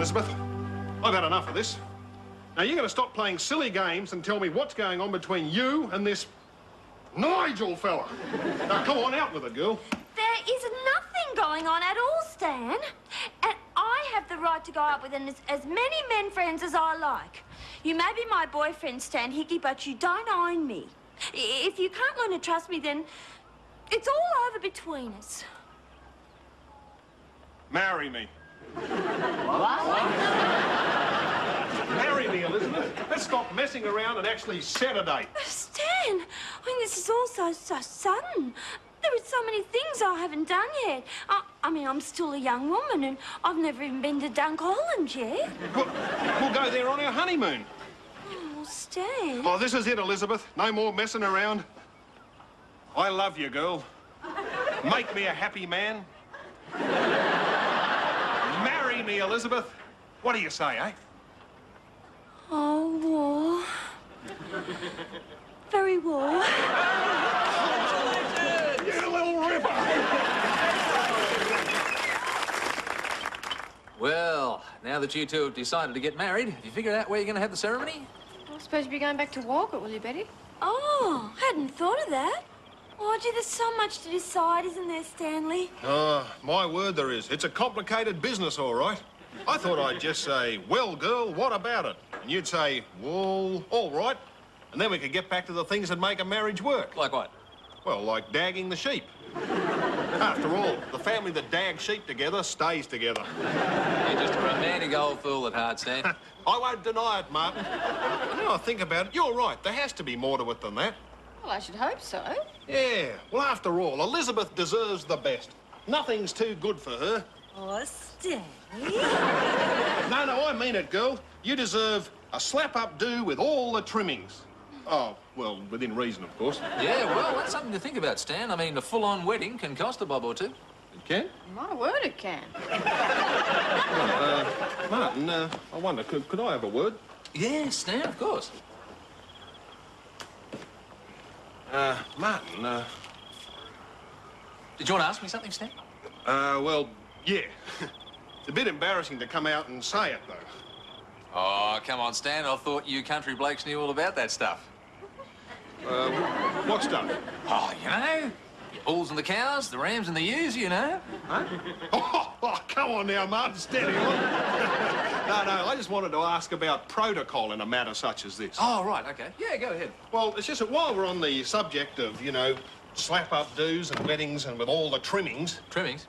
Elizabeth. I've had enough of this. Now, you're going to stop playing silly games and tell me what's going on between you and this Nigel fella. Now, come on, out with it, girl. There is nothing going on at all, Stan. And I have the right to go out with as many men friends as I like. You may be my boyfriend, Stan Hickey, but you don't own me. If you can't learn to trust me, then it's all over between us. Marry me. What? Marry me, Elizabeth. Let's stop messing around and actually set a date. Stan, I mean, this is all so sudden. There are so many things I haven't done yet. I mean, I'm still a young woman and I've never even been to Dunk Island yet. We'll go there on our honeymoon. Oh, Stan. Oh, this is it, Elizabeth. No more messing around. I love you, girl. Make me a happy man. Marry me, Elizabeth. What do you say, eh? Oh, war. Very war. You little ripper! Well, now that you two have decided to get married, have you figured out where you're going to have the ceremony? I suppose you'll be going back to Walgett, will you, Betty? Oh, hadn't thought of that. Oh, gee, there's so much to decide, isn't there, Stanley? Oh, my word there is. It's a complicated business, all right. I thought I'd just say, well, girl, what about it? And you'd say, well, all right. And then we could get back to the things that make a marriage work. Like what? Well, like dagging the sheep. After all, the family that dags sheep together stays together. You're just a romantic old fool at heart, Stan. I won't deny it, Martin. Now I think about it, you're right. There has to be more to it than that. Well, I should hope so. Yeah, well, after all, Elizabeth deserves the best. Nothing's too good for her. Oh, Stanley. No, I mean it, girl. You deserve a slap-up do with all the trimmings. Oh, well, within reason, of course. Yeah, well, that's something to think about, Stan. I mean, a full-on wedding can cost a bob or two. It can? My word, it can. Martin, I wonder, could I have a word? Yeah, Stan, of course. Martin, Did you want to ask me something, Stan? well, yeah. It's a bit embarrassing to come out and say it, though. Oh, come on, Stan. I thought you country blokes knew all about that stuff. What stuff? Oh, you know, the bulls and the cows, the rams and the ewes, you know. Huh? Oh, come on now, Martin, steady on. No, I just wanted to ask about protocol in a matter such as this. Oh, right, okay. Yeah, go ahead. Well, it's just that while we're on the subject of, you know, slap-up do's and weddings and with all the trimmings... Trimmings?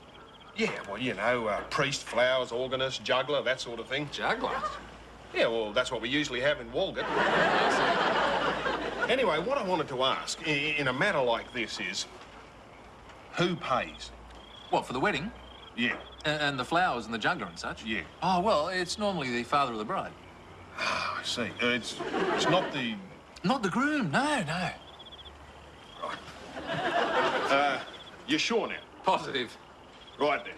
Yeah, well, you know, priest, flowers, organist, juggler, that sort of thing. Juggler? Yeah, well, that's what we usually have in Walgett. Anyway, what I wanted to ask, in a matter like this is, who pays? What, for the wedding? Yeah. And the flowers and the juggler and such? Yeah. Oh, well, it's normally the father of the bride. Ah, I see. It's not the... Not the groom, no. You're sure now? Positive. Right then.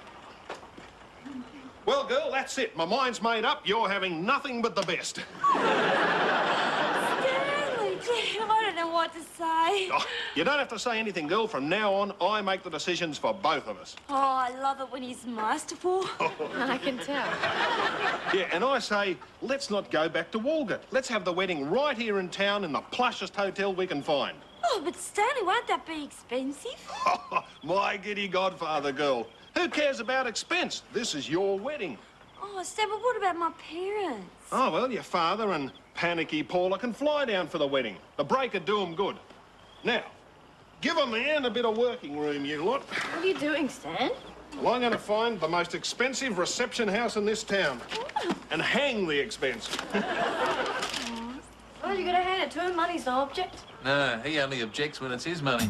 Well, girl, that's it. My mind's made up. You're having nothing but the best. Stanley, gee, I don't know what to say. Oh, you don't have to say anything, girl. From now on, I make the decisions for both of us. Oh, I love it when he's masterful. I can tell. Yeah, and I say, let's not go back to Walgett. Let's have the wedding right here in town in the plushest hotel we can find. Oh, but Stanley, won't that be expensive? My giddy godfather, girl. Who cares about expense? This is your wedding. Oh, Stan, but what about my parents? Oh, well, your father and panicky Paula can fly down for the wedding. The break would do them good. Now, give a man a bit of working room, you lot. What are you doing, Stan? Well, I'm going to find the most expensive reception house in this town and hang the expense. Well, you got to hand it to him. Money's no object. No, he only objects when it's his money.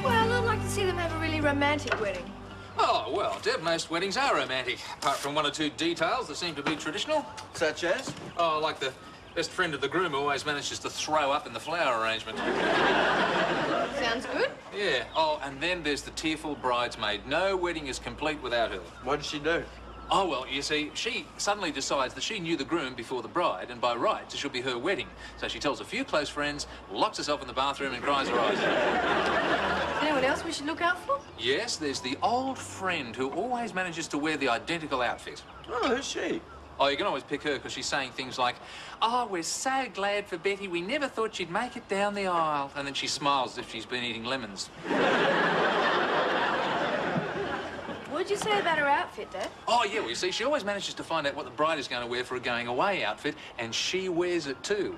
Well, I'd like to see them have a really romantic wedding. Oh, well, Deb, most weddings are romantic, apart from one or two details that seem to be traditional. Such as? Oh, like the best friend of the groom who always manages to throw up in the flower arrangement. Sounds good. Yeah. Oh, and then there's the tearful bridesmaid. No wedding is complete without her. What did she do? Oh, well, you see, she suddenly decides that she knew the groom before the bride, and by rights it should be her wedding. So she tells a few close friends, locks herself in the bathroom and cries her eyes out. Anyone else we should look out for? Yes, there's the old friend who always manages to wear the identical outfit. Oh, who's she? Oh, you can always pick her because she's saying things like, "Oh, we're so glad for Betty. We never thought she'd make it down the aisle." And then she smiles as if she's been eating lemons. What did you say about her outfit, Dad? Oh, yeah, well, you see, she always manages to find out what the bride is going to wear for a going-away outfit, and she wears it too.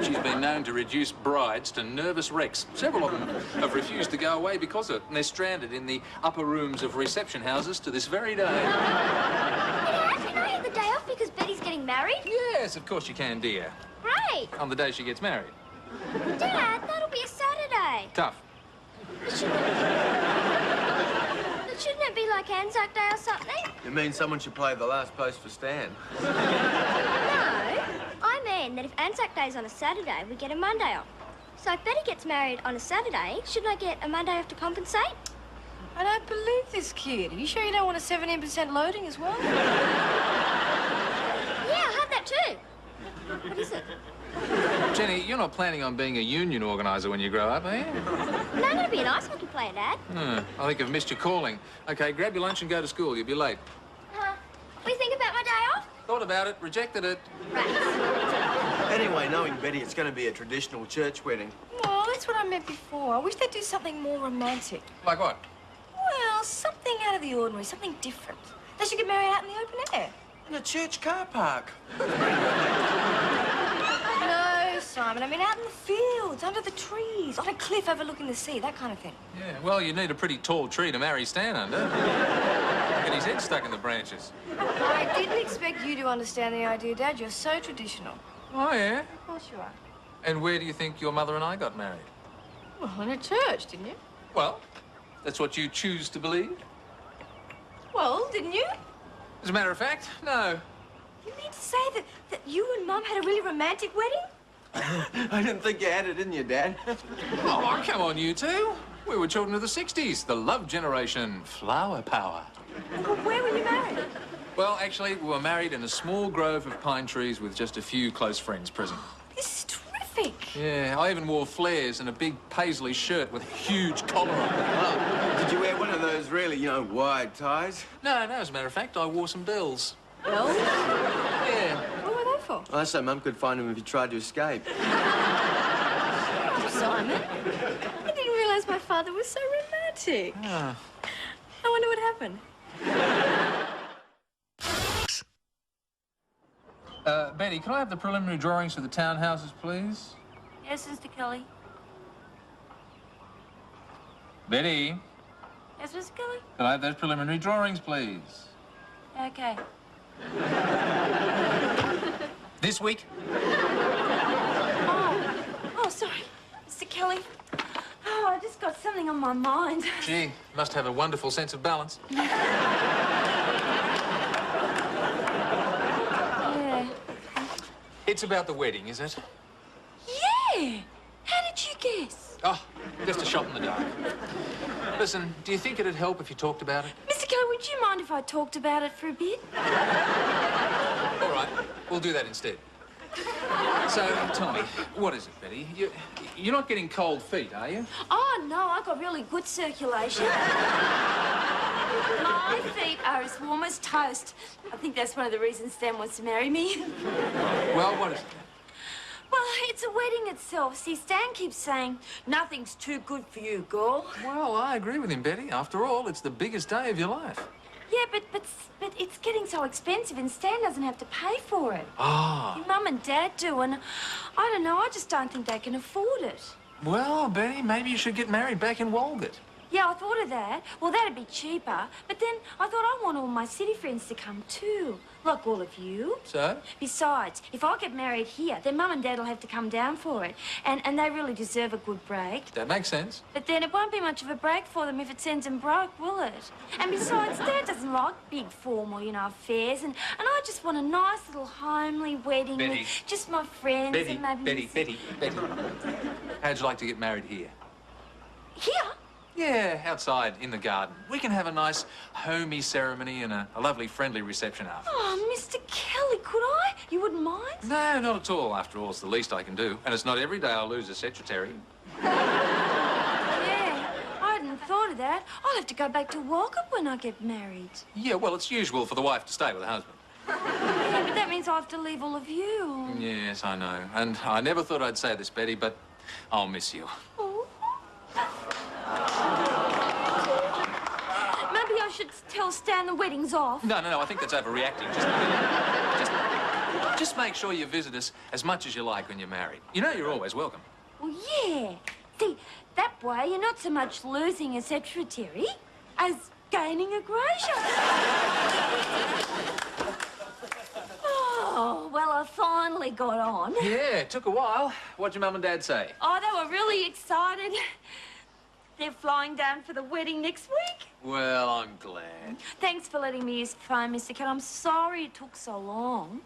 She's been known to reduce brides to nervous wrecks. Several of them have refused to go away because of it, and they're stranded in the upper rooms of reception houses to this very day. Dad, can I have the day off because Betty's getting married? Yes, of course you can, dear. Great. On the day she gets married. Dad, that'll be a Saturday. Tough. But shouldn't it be like Anzac Day or something? You mean someone should play the last post for Stan? No. I mean that if Anzac Day's on a Saturday, we get a Monday off. So if Betty gets married on a Saturday, shouldn't I get a Monday off to compensate? I don't believe this kid. Are you sure you don't want a 17% loading as well? Yeah, I'll have that too. What is it? Jenny, you're not planning on being a union organiser when you grow up, are you? No, that'd be a nice hockey player, Dad. I think I've missed your calling. OK, grab your lunch and go to school. You'll be late. What do you think about my day off? Thought about it, rejected it. Right. Anyway, knowing Betty, it's going to be a traditional church wedding. Well, that's what I meant before. I wish they'd do something more romantic. Like what? Well, something out of the ordinary, something different. They should get married out in the open air. In a church car park. No, Simon, I mean out in the fields, under the trees, on a cliff overlooking the sea, that kind of thing. Yeah, well, you need a pretty tall tree to marry Stan under. Get his head stuck in the branches. I didn't expect you to understand the idea, Dad. You're so traditional. Oh, yeah? Of course you are. And where do you think your mother and I got married? Well, in a church, didn't you? Well, that's what you choose to believe. Well, didn't you? As a matter of fact, no. You mean to say that you and Mum had a really romantic wedding? I didn't think you had it, didn't you, Dad? Oh, come on, you two. We were children of the 60s, the love generation, flower power. Well, where were you married? Well, actually, we were married in a small grove of pine trees with just a few close friends present. This is terrific. Yeah, I even wore flares and a big paisley shirt with a huge collar on it. Oh, did you wear one of those really, wide ties? No, as a matter of fact, I wore some bells. Bells? Yeah. What were they for? Well, so Mum could find them if you tried to escape. Oh, Simon. I didn't realise my father was so romantic. Ah. I wonder what happened. Betty, can I have the preliminary drawings for the townhouses, please? Yes, Mr. Kelly. Betty, Yes, Mr. Kelly. can I have those preliminary drawings, please? Okay. This week? Oh, sorry, Mr. Kelly. Oh, I just got something on my mind. Gee, must have a wonderful sense of balance. Yeah. It's about the wedding, is it? Yeah! How did you guess? Oh, just a shot in the dark. Listen, do you think it'd help if you talked about it? Mr. Kelly, would you mind if I talked about it for a bit? All right, we'll do that instead. So, tell me, what is it, Betty? You're not getting cold feet, are you? Oh, no, I got really good circulation. My feet are as warm as toast. I think that's one of the reasons Stan wants to marry me. Well, what is it? Well, it's a wedding itself. See, Stan keeps saying, nothing's too good for you, girl. Well, I agree with him, Betty. After all, it's the biggest day of your life. Yeah, but it's getting so expensive and Stan doesn't have to pay for it. Ah. Your Mum and Dad do, and I don't know, I just don't think they can afford it. Well, Betty, maybe you should get married back in Walgett. Yeah, I thought of that. Well, that'd be cheaper. But then I thought I want all my city friends to come too, like all of you. So? Besides, if I get married here, then Mum and Dad will have to come down for it. And they really deserve a good break. That makes sense. But then it won't be much of a break for them if it sends them broke, will it? And besides, Dad doesn't like big formal, affairs. And I just want a nice little homely wedding Betty. with just my friends and maybe... Betty. How'd you like to get married here? Here? Yeah, outside, in the garden. We can have a nice, homey ceremony and a lovely, friendly reception after. Oh, Mr. Kelly, could I? You wouldn't mind? No, not at all. After all, it's the least I can do. And it's not every day I'll lose a secretary. Yeah, I hadn't hadn't thought of that. I'll have to go back to Walker when I get married. Yeah, well, it's usual for the wife to stay with her husband. Yeah, but that means I have to leave all of you. Yes, I know. And I never thought I'd say this, Betty, but I'll miss you. Oh. Maybe I should tell Stan the wedding's off. No, I think that's overreacting. Just make sure you visit us as much as you like when you're married. You know you're always welcome. Well, yeah. See, that way you're not so much losing a secretary as gaining a gracious. Oh, well, I finally got on. Yeah, it took a while. What'd your mum and dad say? Oh, they were really excited. They're flying down for the wedding next week. Well, I'm glad. Thanks for letting me use the phone, Mr. Cat. I'm sorry it took so long.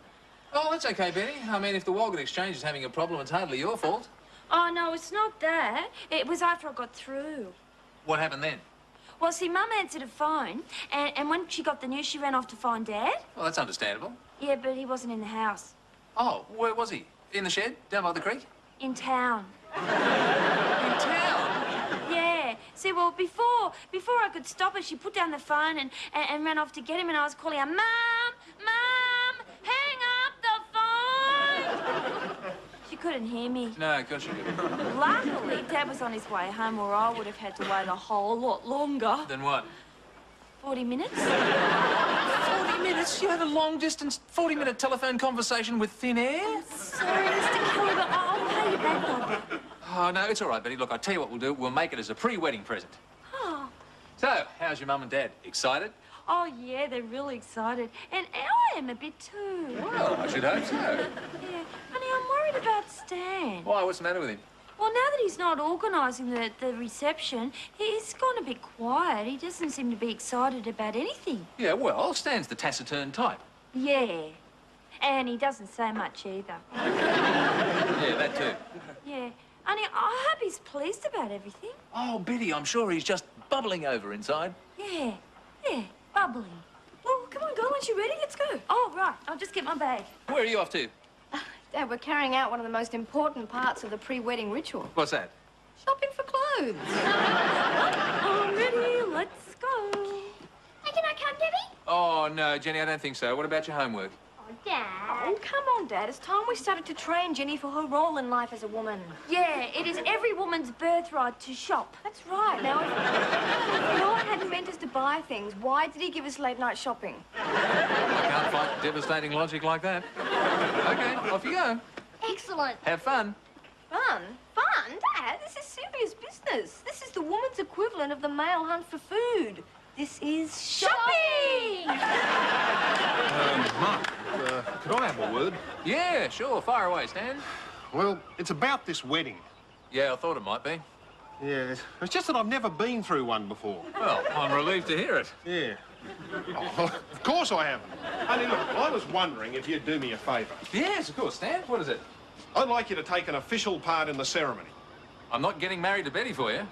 Oh, that's okay, Betty. I mean, if the Walgett Exchange is having a problem, it's hardly your fault. Oh, no, it's not that. It was after I got through. What happened then? Well, see, Mum answered a phone, and when she got the news, she ran off to find Dad. Well, that's understandable. Yeah, but he wasn't in the house. Oh, where was he? In the shed? Down by the creek? In town. In town? Yeah. See, well, before I could stop her, she put down the phone and ran off to get him, and I was calling her, Mum! Mum! Hang up the phone! She couldn't hear me. No, of course you didn't. Luckily, Dad was on his way home, or I would have had to wait a whole lot longer. Then what? 40 minutes? 40 minutes? You had a long-distance, 40-minute telephone conversation with thin air? Sorry, Mr. Kelly, but I'll pay you back on that. Oh, no, it's all right, Betty. Look, I'll tell you what we'll do. We'll make it as a pre-wedding present. Oh. So, how's your mum and dad? Excited? Oh, yeah, they're really excited. And I am a bit too. Well, I should hope so. Yeah. Honey, I'm worried about Stan. Why? What's the matter with him? Well, now that he's not organising the reception, he's gone a bit quiet. He doesn't seem to be excited about anything. Yeah, well, Stan's the taciturn type. Yeah. And he doesn't say much either. Yeah, that too. Yeah. Honey, I hope he's pleased about everything. Oh, Betty, I'm sure he's just bubbling over inside. Yeah. Yeah. Bubbling. Well, come on, girl. Aren't you ready? Let's go. Oh, right. I'll just get my bag. Where are you off to? Dad, we're carrying out one of the most important parts of the pre-wedding ritual. What's that? Shopping for clothes. I'm ready. Let's go. Hey, can I come, Debbie? Oh, no, Jenny, I don't think so. What about your homework? Oh, Dad. Oh, come on, Dad. It's time we started to train Jenny for her role in life as a woman. Yeah, it is every woman's birthright to shop. That's right. Now, if God hadn't meant us to buy things, why did he give us late-night shopping? I can't fight devastating logic like that. Okay, off you go. Excellent. Have fun. Fun? Fun? Dad, this is serious business. This is the woman's equivalent of the male hunt for food. This is shopping! Mark, could I have a word? Yeah, sure. Fire away, Stan. Well, it's about this wedding. Yeah, I thought it might be. Yeah, it's just that I've never been through one before. Well, I'm relieved to hear it. Yeah. Oh, of course I haven't. Only look, I was wondering if you'd do me a favour. Yes, of course, Stan. What is it? I'd like you to take an official part in the ceremony. I'm not getting married to Betty for you.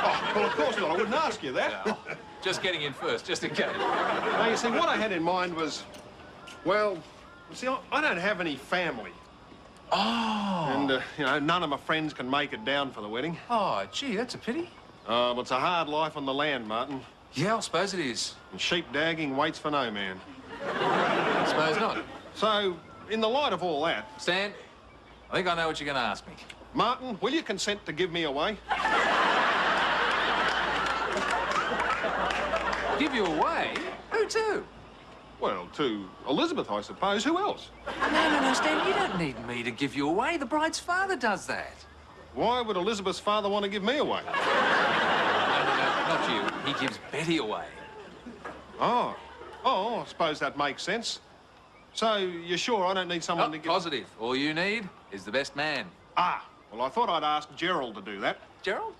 Oh, well, of course not. I wouldn't ask you that. No, just getting in first, just in case. Now, you see, what I had in mind was, well, you see, I don't have any family. Oh. And, you know, none of my friends can make it down for the wedding. Oh, gee, that's a pity. Well, it's a hard life on the land, Martin. Yeah, I suppose it is. And sheep dagging waits for no man. I suppose not. So, in the light of all that... Stan, I think I know what you're going to ask me. Martin, will you consent to give me away? Give you away? Who to? Well, to Elizabeth, I suppose. Who else? No, Stan, you don't need me to give you away. The bride's father does that. Why would Elizabeth's father want to give me away? No, not you. He gives Betty away. Oh, I suppose that makes sense. So, you're sure I don't need someone to give... Positive. All you need is the best man. Ah, well, I thought I'd ask Gerald to do that. Gerald?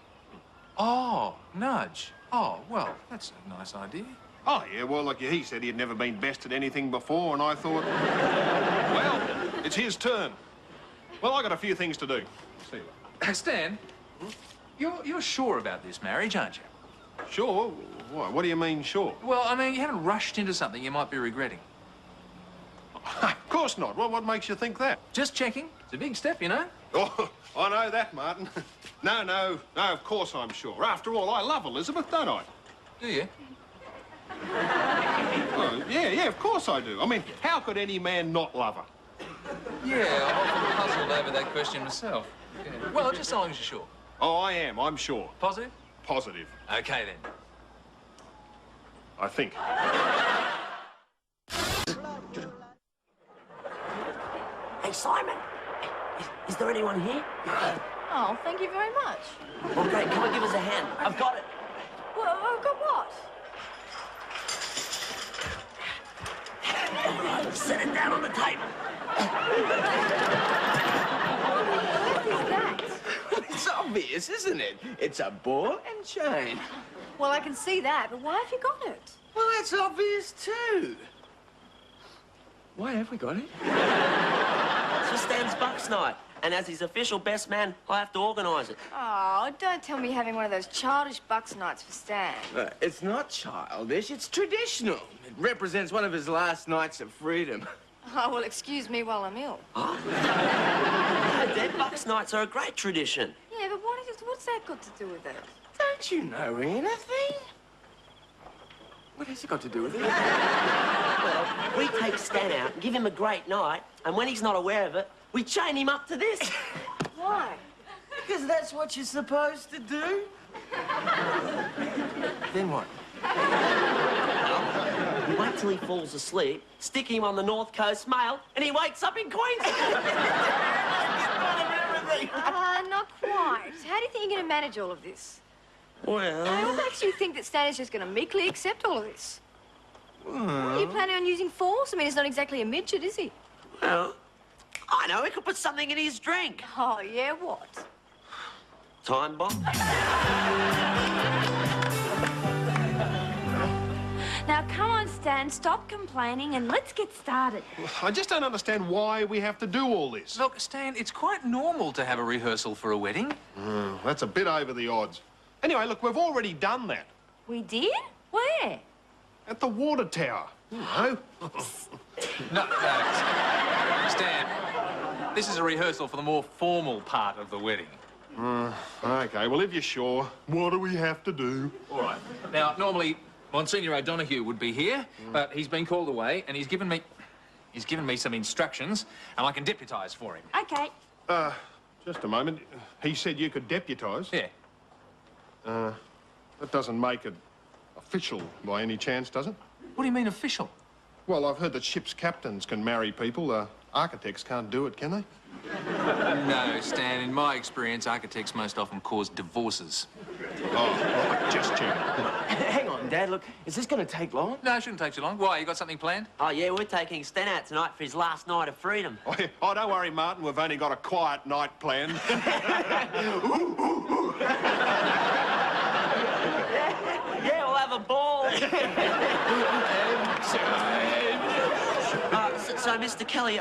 Oh, Nudge. Oh, well, that's a nice idea. Oh, yeah, well, look, he said he'd never been best at anything before, and I thought, well, it's his turn. Well, I got a few things to do. See you later. Stan, you're sure about this marriage, aren't you? Sure? Why, what do you mean, sure? Well, I mean, you haven't rushed into something you might be regretting. Of course not. Well, what makes you think that? Just checking. It's a big step, you know. Oh, I know that, Martin. No, of course I'm sure. After all, I love Elizabeth, don't I? Do you? Well, yeah, of course I do. I mean, how could any man not love her? Yeah, I'm often puzzled over that question myself. Yeah. Well, just so long as you're sure. Oh, I am, I'm sure. Positive? Positive, Okay, then. I think. Hey, Simon, is there anyone here? Oh, thank you very much. Okay, come and give us a hand. I've got it. Well, I've got what? Set it down on the table. What is that? It's obvious, isn't it? It's a ball and chain. Well, I can see that, but why have you got it? Well, that's obvious too. Why have we got it? It's for Stan's Bucks night, and as his official best man, I have to organise it. Oh, don't tell me you're having one of those childish Bucks nights for Stan. It's not childish, it's traditional. It represents one of his last nights of freedom. Oh, well, excuse me while I'm ill. No, Dad, Bucks nights are a great tradition. Yeah, but what's that got to do with it? Don't you know anything? What has it got to do with it? Well, we take Stan out and give him a great night, and when he's not aware of it, we chain him up to this. Why? Because that's what you're supposed to do. Then what? We wait till he falls asleep, stick him on the North Coast Mail, and he wakes up in Queensland. Not quite. How do you think you're going to manage all of this? Well... What makes you think that Stan is just going to meekly accept all of this? Are you planning on using force? I mean, he's not exactly a midget, is he? Well, I know, we could put something in his drink. Oh, yeah, what? Time bomb. Now, come on, Stan, stop complaining and let's get started. I just don't understand why we have to do all this. Look, Stan, it's quite normal to have a rehearsal for a wedding. That's a bit over the odds. Anyway, look, we've already done that. We did? Where? At the water tower. You know. No. Stan, this is a rehearsal for the more formal part of the wedding. Okay, well, if you're sure, what do we have to do? All right. Now, normally, Monsignor O'Donoghue would be here, but he's been called away, and he's given me some instructions, and I can deputise for him. Okay. Just a moment. He said you could deputise. Yeah. That doesn't make it official by any chance, does it? What do you mean official? Well, I've heard that ship's captains can marry people. Architects can't do it, can they? No, Stan, in my experience, architects most often cause divorces. Oh, right, just checking. Hang on, Dad, look, is this going to take long? No, it shouldn't take too long. Why, you got something planned? Oh, yeah, we're taking Stan out tonight for his last night of freedom. Oh, don't worry, Martin. We've only got a quiet night planned. Yeah, we'll have a ball. So, Mr. Kelly,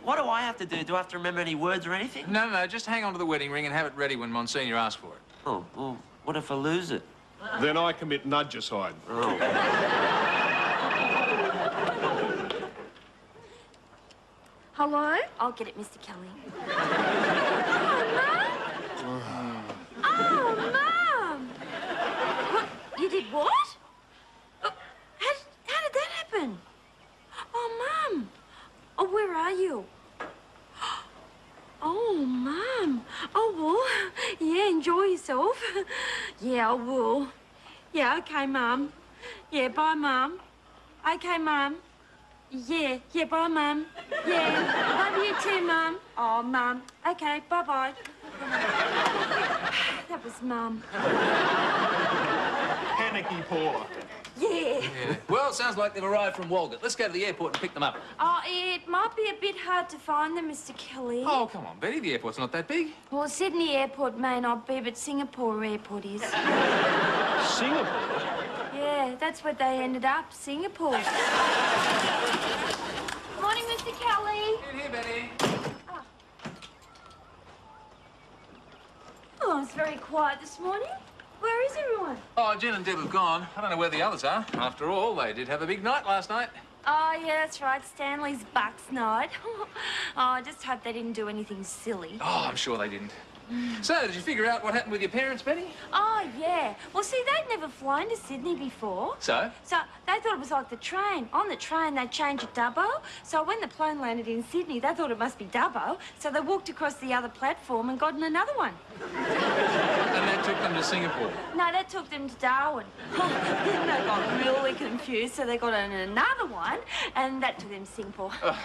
what do I have to do? Do I have to remember any words or anything? No, just hang on to the wedding ring and have it ready when Monsignor asks for it. Oh, well, what if I lose it? Then I commit nudgicide. Oh. Hello? I'll get it, Mr. Kelly. Oh, Mum! What? You did what? How did that happen? Oh, Mum! Oh, where are you? Oh, Mum. Oh, well, yeah, enjoy yourself. Yeah, I will. Yeah, okay, Mum. Yeah, bye, Mum. Okay, Mum. Yeah, bye, Mum. Yeah, love you too, Mum. Oh, Mum. Okay, bye-bye. That was Mum. Panicky Paula. Yeah. Well, it sounds like they've arrived from Walgett. Let's go to the airport and pick them up. Oh, it might be a bit hard to find them, Mr. Kelly. Oh, come on, Betty. The airport's not that big. Well, Sydney Airport may not be, but Singapore Airport is. Singapore? Yeah, that's where they ended up, Singapore. Morning, Mr. Kelly. In here, Betty. Oh, it's very quiet this morning. Where is everyone? Oh, Jen and Deb have gone. I don't know where the others are. After all, they did have a big night last night. Oh, yeah, that's right. Stanley's Bucks night. Oh, I just hope they didn't do anything silly. Oh, I'm sure they didn't. So, did you figure out what happened with your parents, Betty? Oh, yeah. Well, see, they'd never flown to Sydney before. So? So they thought it was like the train. On the train, they'd change at Dubbo. So when the plane landed in Sydney, they thought it must be Dubbo. So they walked across the other platform and got in another one. And that took them to Singapore? No, that took them to Darwin. Then they got really confused, so they got in another one, and that took them to Singapore. I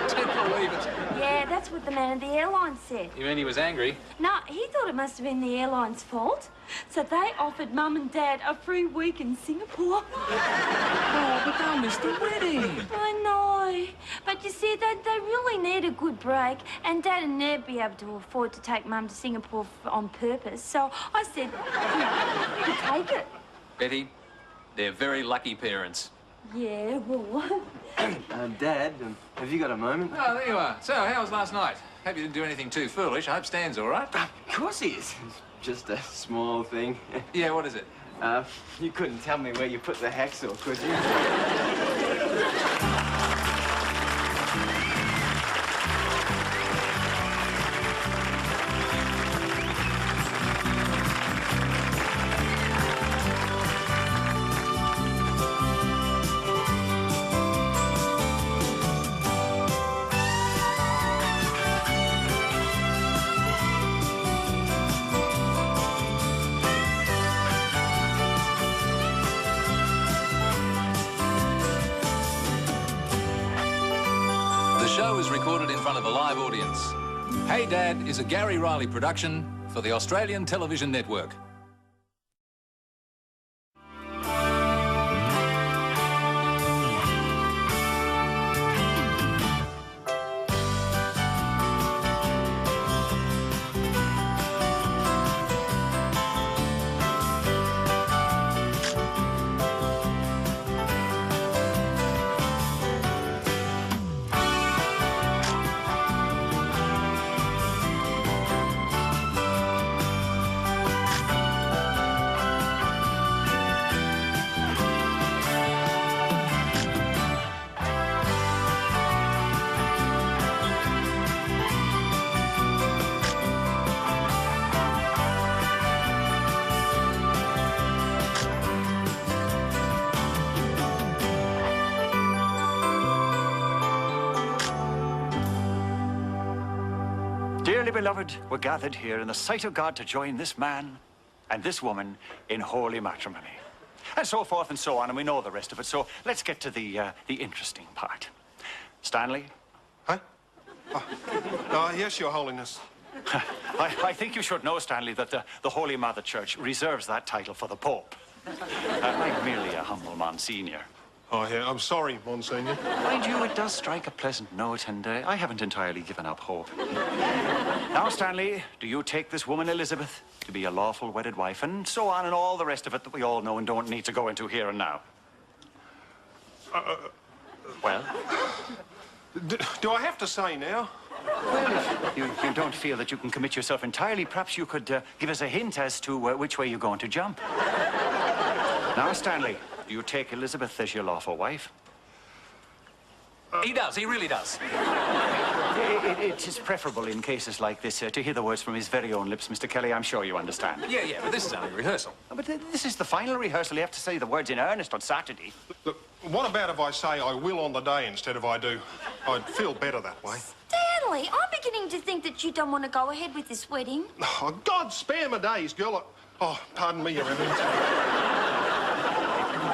don't believe it. Yeah, that's what the man at the airline said. You mean he was angry? No, he thought it must have been the airline's fault. So they offered Mum and Dad a free week in Singapore. Oh, but they'll miss the wedding. I know. But you see, they really need a good break, and Dad'd never be able to afford to take Mum to Singapore on purpose. So I said, you can take it. Betty, they're very lucky parents. Yeah, well... Dad, have you got a moment? Oh, there you are. So, how was last night? Hope you didn't do anything too foolish. I hope Stan's all right. Of course he is. It's just a small thing. Yeah, what is it? You couldn't tell me where you put the hacksaw, could you? The show is recorded in front of a live audience. Hey Dad is a Gary Riley production for the Australian Television Network. Dearly beloved, we're gathered here in the sight of God to join this man and this woman in holy matrimony. And so forth and so on, and we know the rest of it. So let's get to the interesting part. Stanley? Huh? Yes, Your Holiness. I think you should know, Stanley, that the Holy Mother Church reserves that title for the Pope. I'm merely a humble Monsignor. Oh, yeah, I'm sorry, Monsignor. Mind you, it does strike a pleasant note, and I haven't entirely given up hope. Now, Stanley, do you take this woman, Elizabeth, to be a lawful wedded wife, and so on, and all the rest of it that we all know and don't need to go into here and now? Well? Do I have to say now? Well, if you don't feel that you can commit yourself entirely, perhaps you could give us a hint as to which way you're going to jump. Now, Stanley, do you take Elizabeth as your lawful wife? He does, he really does. It is preferable in cases like this to hear the words from his very own lips, Mr. Kelly. I'm sure you understand. Yeah, but this is only rehearsal. But this is the final rehearsal. You have to say the words in earnest on Saturday. Look, what about if I say I will on the day instead of I do? I'd feel better that way. Stanley, I'm beginning to think that you don't want to go ahead with this wedding. Oh, God spare my days, girl. Oh, pardon me, Your Eminence.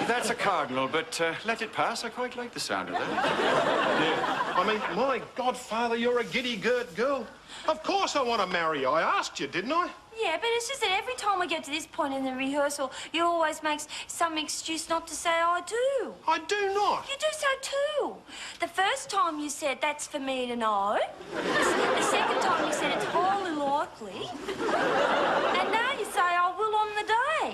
That's a cardinal, but let it pass. I quite like the sound of that. Yeah. I mean, my godfather, you're a giddy-girt girl. Of course I want to marry you. I asked you, didn't I? Yeah, but it's just that every time we get to this point in the rehearsal, you always make some excuse not to say I do. I do not. You do so too. The first time you said that's for me to know. The second time you said it's highly likely. And now you say I will on the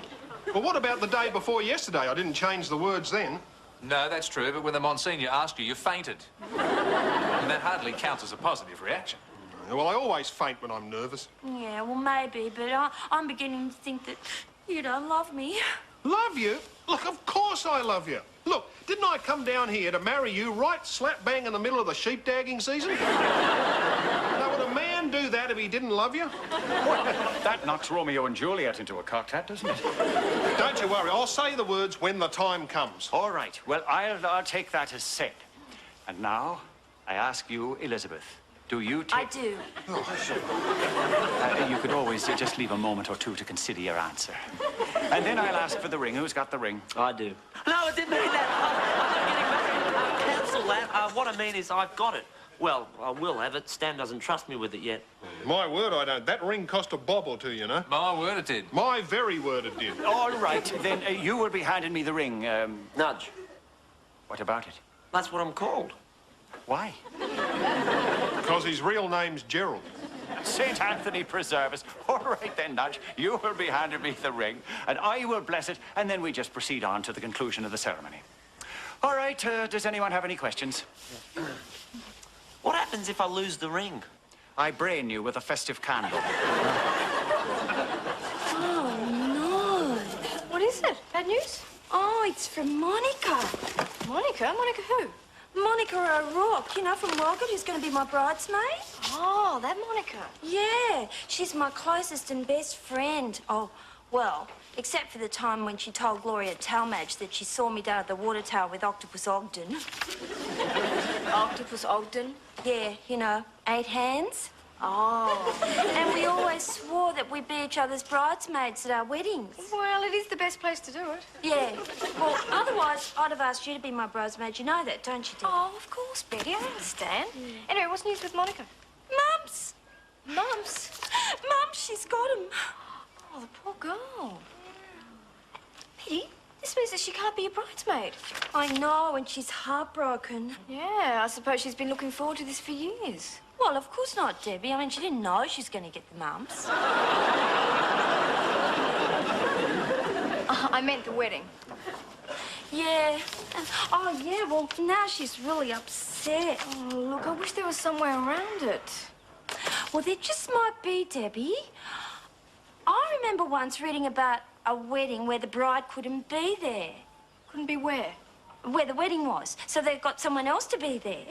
day. Well, what about the day before yesterday? I didn't change the words then. No, that's true, but when the Monsignor asked you, you fainted. And that hardly counts as a positive reaction. Well, I always faint when I'm nervous. Yeah, well, maybe, but I'm beginning to think that you don't love me. Love you? Look, of course I love you. Look, didn't I come down here to marry you right slap bang in the middle of the sheep dagging season? Now, would a man do that if he didn't love you? Well, that knocks Romeo and Juliet into a cocked hat, doesn't it? Don't you worry, I'll say the words when the time comes. All right. Well, I'll take that as said. And now, I ask you, Elizabeth, do you take... I do. You could always just leave a moment or two to consider your answer. And then I'll ask for the ring. Who's got the ring? I do. No, I didn't mean that. I'm not getting married. Cancel that. What I mean is I've got it. Well, I will have it. Stan doesn't trust me with it yet. My word, I don't. That ring cost a bob or two, you know. My word, it did. My very word, it did. All right, then you will be handing me the ring. Nudge. What about it? That's what I'm called. Why? Because his real name's Gerald. St. Anthony preserve us. All right then, Nudge. You will be handing me the ring, and I will bless it, and then we just proceed on to the conclusion of the ceremony. All right, does anyone have any questions? What happens if I lose the ring? I brain you with a festive candle. Oh, no. What is it? Bad news? Oh, it's from Monica. Monica? Monica who? Monica O'Rourke, you know, from Walgett, who's going to be my bridesmaid. Oh, that Monica. Yeah, she's my closest and best friend. Oh, well, except for the time when she told Gloria Talmadge that she saw me down at the water tower with Octopus Ogden. Octopus Ogden? Yeah, you know, 8 hands. Oh. And we always swore that we'd be each other's bridesmaids at our weddings. Well, it is the best place to do it. Yeah. Well, otherwise, I'd have asked you to be my bridesmaid. You know that, don't you, Deb? Oh, of course, Betty. I understand. Anyway, what's news with Monica? Mumps! Mumps? Mumps, she's got him. Oh, the poor girl. Betty, this means that she can't be a bridesmaid. I know, and she's heartbroken. Yeah, I suppose she's been looking forward to this for years. Well, of course not, Debbie. I mean, she didn't know she was going to get the mumps. I meant the wedding. Yeah. Oh, yeah, well, now she's really upset. Oh, look, I wish there was some way around it. Well, there just might be, Debbie. I remember once reading about a wedding where the bride couldn't be there. Couldn't be where? Where the wedding was. So they've got someone else to be there.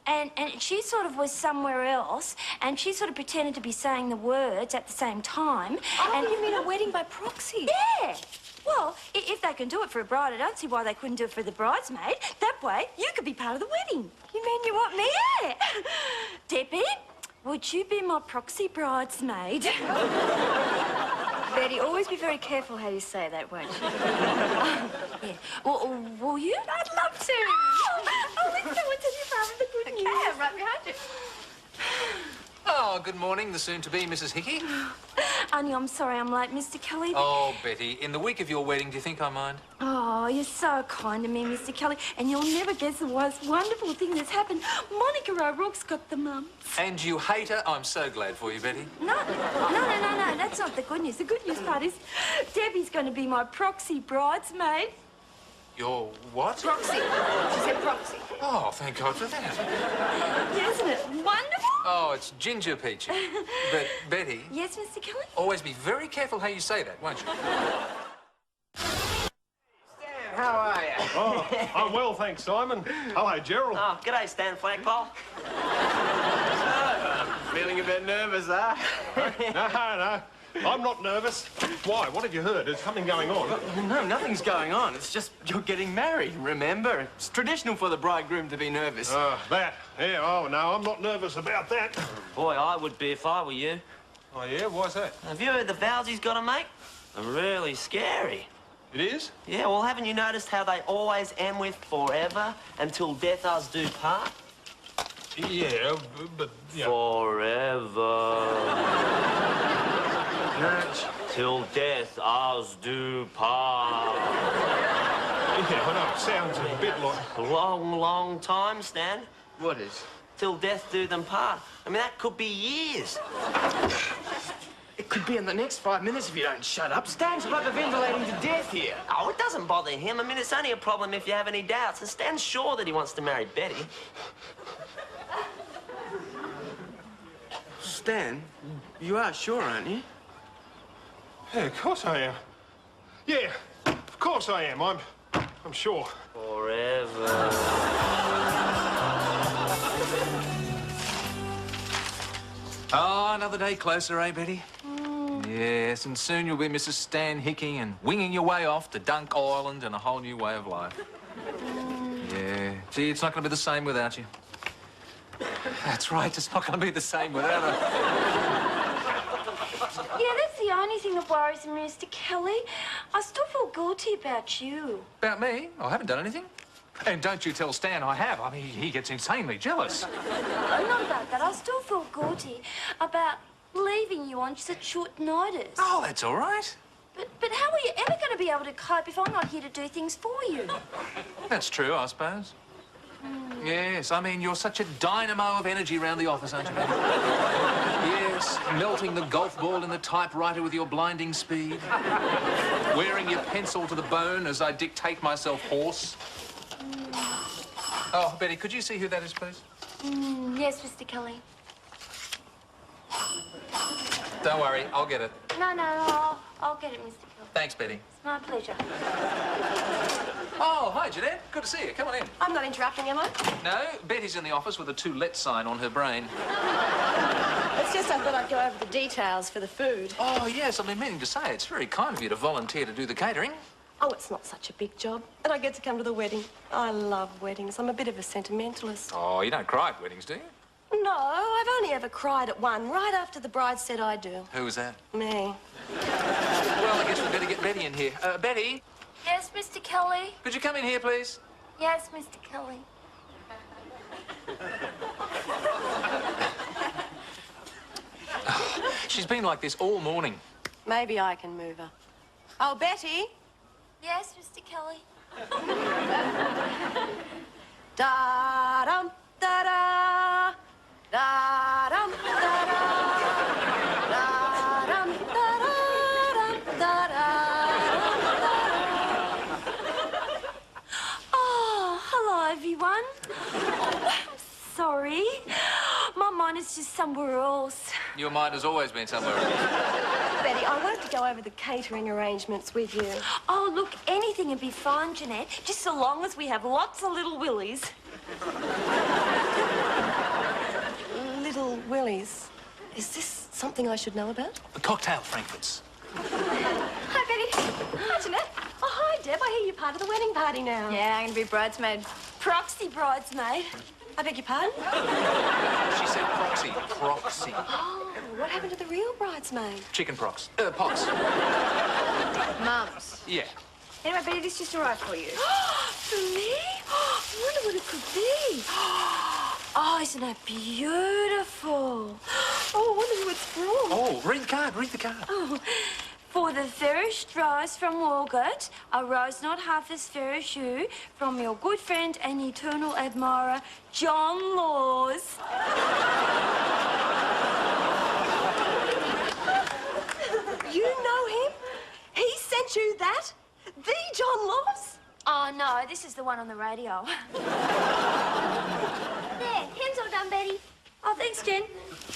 And she sort of was somewhere else, and she sort of pretended to be saying the words at the same time. Oh, and you mean a wedding by proxy? Yeah. Well, if they can do it for a bride, I don't see why they couldn't do it for the bridesmaid. That way, you could be part of the wedding. You mean you want me? Yeah. Debbie, would you be my proxy bridesmaid? Betty, always be very careful how you say that, won't you? Yeah. Well, will you? I'd love to. Oh, let's go and tell your father the good news. Okay, I'm right behind you. Oh, good morning, the soon-to-be Mrs. Hickey. Honey, I'm sorry I'm late, Mr. Kelly. Oh, Betty, in the week of your wedding, do you think I mind? Oh, you're so kind to me, Mr. Kelly. And you'll never guess the most wonderful thing that's happened. Monica O'Rourke's got the mumps. And you hate her? I'm so glad for you, Betty. No. That's not the good news. The good news part is Debbie's going to be my proxy bridesmaid. Your what? Proxy. She said proxy. Oh, thank God for that. Yeah, isn't it wonderful? Oh, it's ginger peachy. But, Betty... Yes, Mr. Kelly? Always be very careful how you say that, won't you? How are you? Oh, I'm well, thanks, Simon. Hello, Gerald. Oh, g'day, Stan Flagpole. Feeling a bit nervous, huh? No. I'm not nervous. Why? What have you heard? There's something going on. No, nothing's going on. It's just you're getting married, remember? It's traditional for the bridegroom to be nervous. That. Yeah, oh, no, I'm not nervous about that. Boy, I would be if I were you. Oh, yeah? Why's that? Have you heard the vows he's got to make? They're really scary. It is? Yeah, well, haven't you noticed how they always end with forever until death us do part? Yeah, but... Yeah. Forever. Till death us do part. Yeah, I know. It sounds a bit like... Long, long time, Stan. What is? Till death do them part. I mean, that could be years. It could be in the next 5 minutes if you don't shut up. Stan's hyperventilating to death here. Oh, it doesn't bother him. I mean, it's only a problem if you have any doubts. And Stan's sure that he wants to marry Betty. Stan, you are sure, aren't you? Yeah, of course I am. Yeah, of course I am. I'm sure. Forever. Oh, another day closer, eh, Betty? Yes, and soon you'll be Mrs. Stan Hickey and winging your way off to Dunk Island and a whole new way of life. Yeah. Gee, it's not going to be the same without you. That's right, it's not going to be the same without her. Yeah, that's the only thing that worries me, Mr. Kelly. I still feel guilty about you. About me? I haven't done anything. And don't you tell Stan I have. I mean, he gets insanely jealous. Not about that. I still feel guilty about leaving you on such short notice. Oh, that's all right. But how are you ever going to be able to cope if I'm not here to do things for you? That's true, I suppose. Yes, I mean, you're such a dynamo of energy around the office, aren't you, Betty? Yes, melting the golf ball in the typewriter with your blinding speed. Wearing your pencil to the bone as I dictate myself hoarse. Oh, Betty, could you see who that is, please? Yes, Mr. Kelly. Don't worry, I'll get it. No, I'll get it, Mr. Kelly. Thanks, Betty. It's my pleasure. Oh, hi, Jeanette. Good to see you. Come on in. I'm not interrupting, am I? No, Betty's in the office with a "to let" sign on her brain. It's just I thought I'd go over the details for the food. Oh, yes, I've been meaning to say it's very kind of you to volunteer to do the catering. Oh, it's not such a big job. And I get to come to the wedding. I love weddings. I'm a bit of a sentimentalist. Oh, you don't cry at weddings, do you? No, I've only ever cried at one, right after the bride said I do. Who was that? Me. Well, I guess we better get Betty in here. Betty, Yes, Mr. Kelly. could you come in here, please? Yes, Mr. Kelly. She's been like this all morning. Maybe I can move her. Oh, Betty. Yes, Mr. Kelly. Da-dum, da-da. Da-dum, da-da. Da-dum, da-da-dum, da-da. Oh, hello, everyone. I'm sorry. My mind is just somewhere else. Your mind has always been somewhere else. Betty, I wanted to go over the catering arrangements with you. Oh, look, anything would be fine, Jeanette, just so long as we have lots of little willies. Little Willies. Is this something I should know about? The cocktail frankfurts. Hi, Betty. Hi, Jeanette. Oh, hi, Deb. I hear you're part of the wedding party now. Yeah, I'm gonna be bridesmaid. Proxy bridesmaid. I beg your pardon? She said proxy. Proxy. Oh, what happened to the real bridesmaid? Chicken pox. Pox. Mums. Yeah. Anyway, Betty, this just arrived for you. For me? I wonder what it could be. Oh, isn't it beautiful? Oh, I wonder who it's from. Oh, read the card. Read the card. Oh, for the fairest rose from Walgett, a rose not half as fair as you, from your good friend and eternal admirer, John Laws. You know him? He sent you that? The John Laws? Oh, no, this is the one on the radio. There, him's all done, Betty. Oh, thanks, Jen.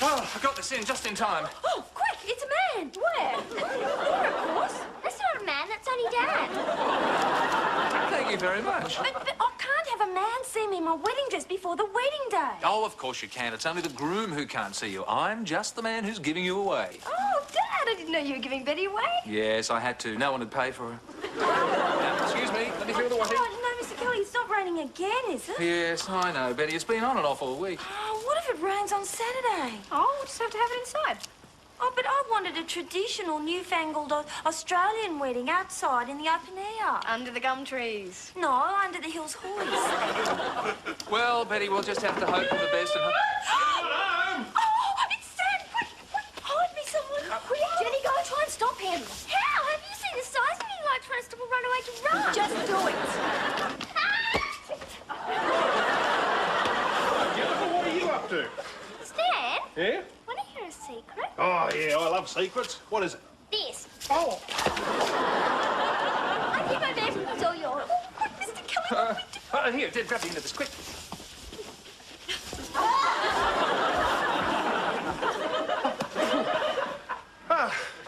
Oh, I got this in just in time. Oh, quick, it's a man. Where? Here, of course. That's not a man, that's only Dad. Thank you very much. But I can't have a man see me in my wedding dress before the wedding day. Oh, of course you can. It's only the groom who can't see you. I'm just the man who's giving you away. Oh, Dad, I didn't know you were giving Betty away. Yes, I had to. No one would pay for her. Now, excuse me. Let me feel the washing. Oh, no, Mr. Kelly, it's not raining again, is it? Yes, I know, Betty. It's been on and off all week. Oh, what if it rains on Saturday? Oh, we'll just have to have it inside. Oh, but I wanted a traditional, newfangled Australian wedding outside in the open air. Under the gum trees. No, under the hills hoist. Well, Betty, we'll just have to hope for the best and hope... Oh, it's Sam! Quick, hide me someone. Quick, Jenny, go and try and stop him. How? Have you seen the size of him? He likes for us to run away to run. Just do it. Jennifer, what are you up to? Stan, Yeah? want to hear a secret? Oh, yeah, I love secrets. What is it? This. Oh. I keep my best. It's all yours. Mr. Kelly, Here, Dad, grab the end of this, quick.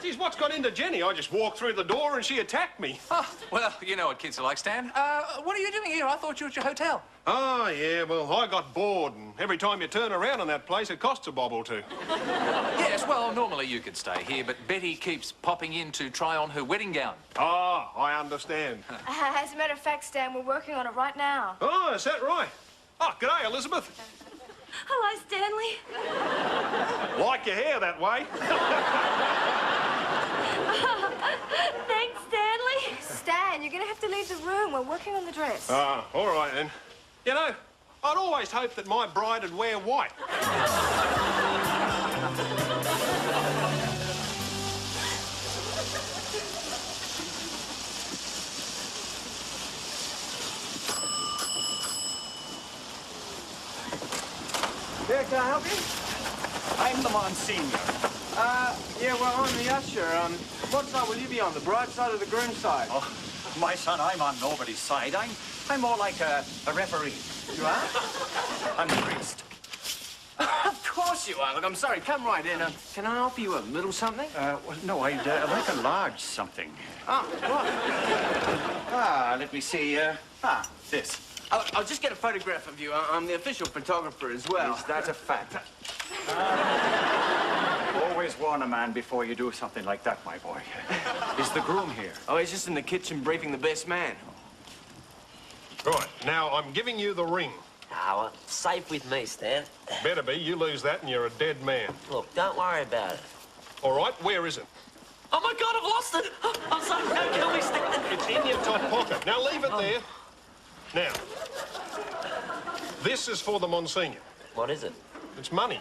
Geez, what what's got into Jenny? I just walked through the door and she attacked me. Oh, well, you know what kids are like, Stan. What are you doing here? I thought you were at your hotel. Oh, yeah, well, I got bored, and every time you turn around in that place, it costs a bob or two. Yes, well, normally you could stay here, but Betty keeps popping in to try on her wedding gown. Oh, I understand. As a matter of fact, Stan, we're working on it right now. Oh, is that right? Oh, g'day, Elizabeth. Hello, Stanley. Like your hair that way. Thanks, Stanley. Stan, you're going to have to leave the room. We're working on the dress. Ah, all right, then. You know, I'd always hoped that my bride would wear white. Yeah, can I help you? I'm the Monsignor. Yeah, well, I'm the usher. What side will you be on, the bride side or the groom side? Oh, my son, I'm on nobody's side. I'm more like a referee. You are? I'm a priest. Of course you are. Look, I'm sorry. Come right in. Can I offer you a little something? Well, no, I'd like a large something. Oh, what? Let me see. This. I'll just get a photograph of you. I'm the official photographer as well. Is that a fact? Always warn a man before you do something like that, my boy. Is the groom here? Oh, he's just in the kitchen briefing the best man. Right, now I'm giving you the ring. Ah, well, safe with me, Stan. Better be. You lose that and you're a dead man. Look, don't worry about it. All right, where is it? Oh, my God, I've lost it. I'm sorry, don't kill me, Stan. It's in your top pocket. Now leave it there. Now, this is for the Monsignor. What is it? It's money.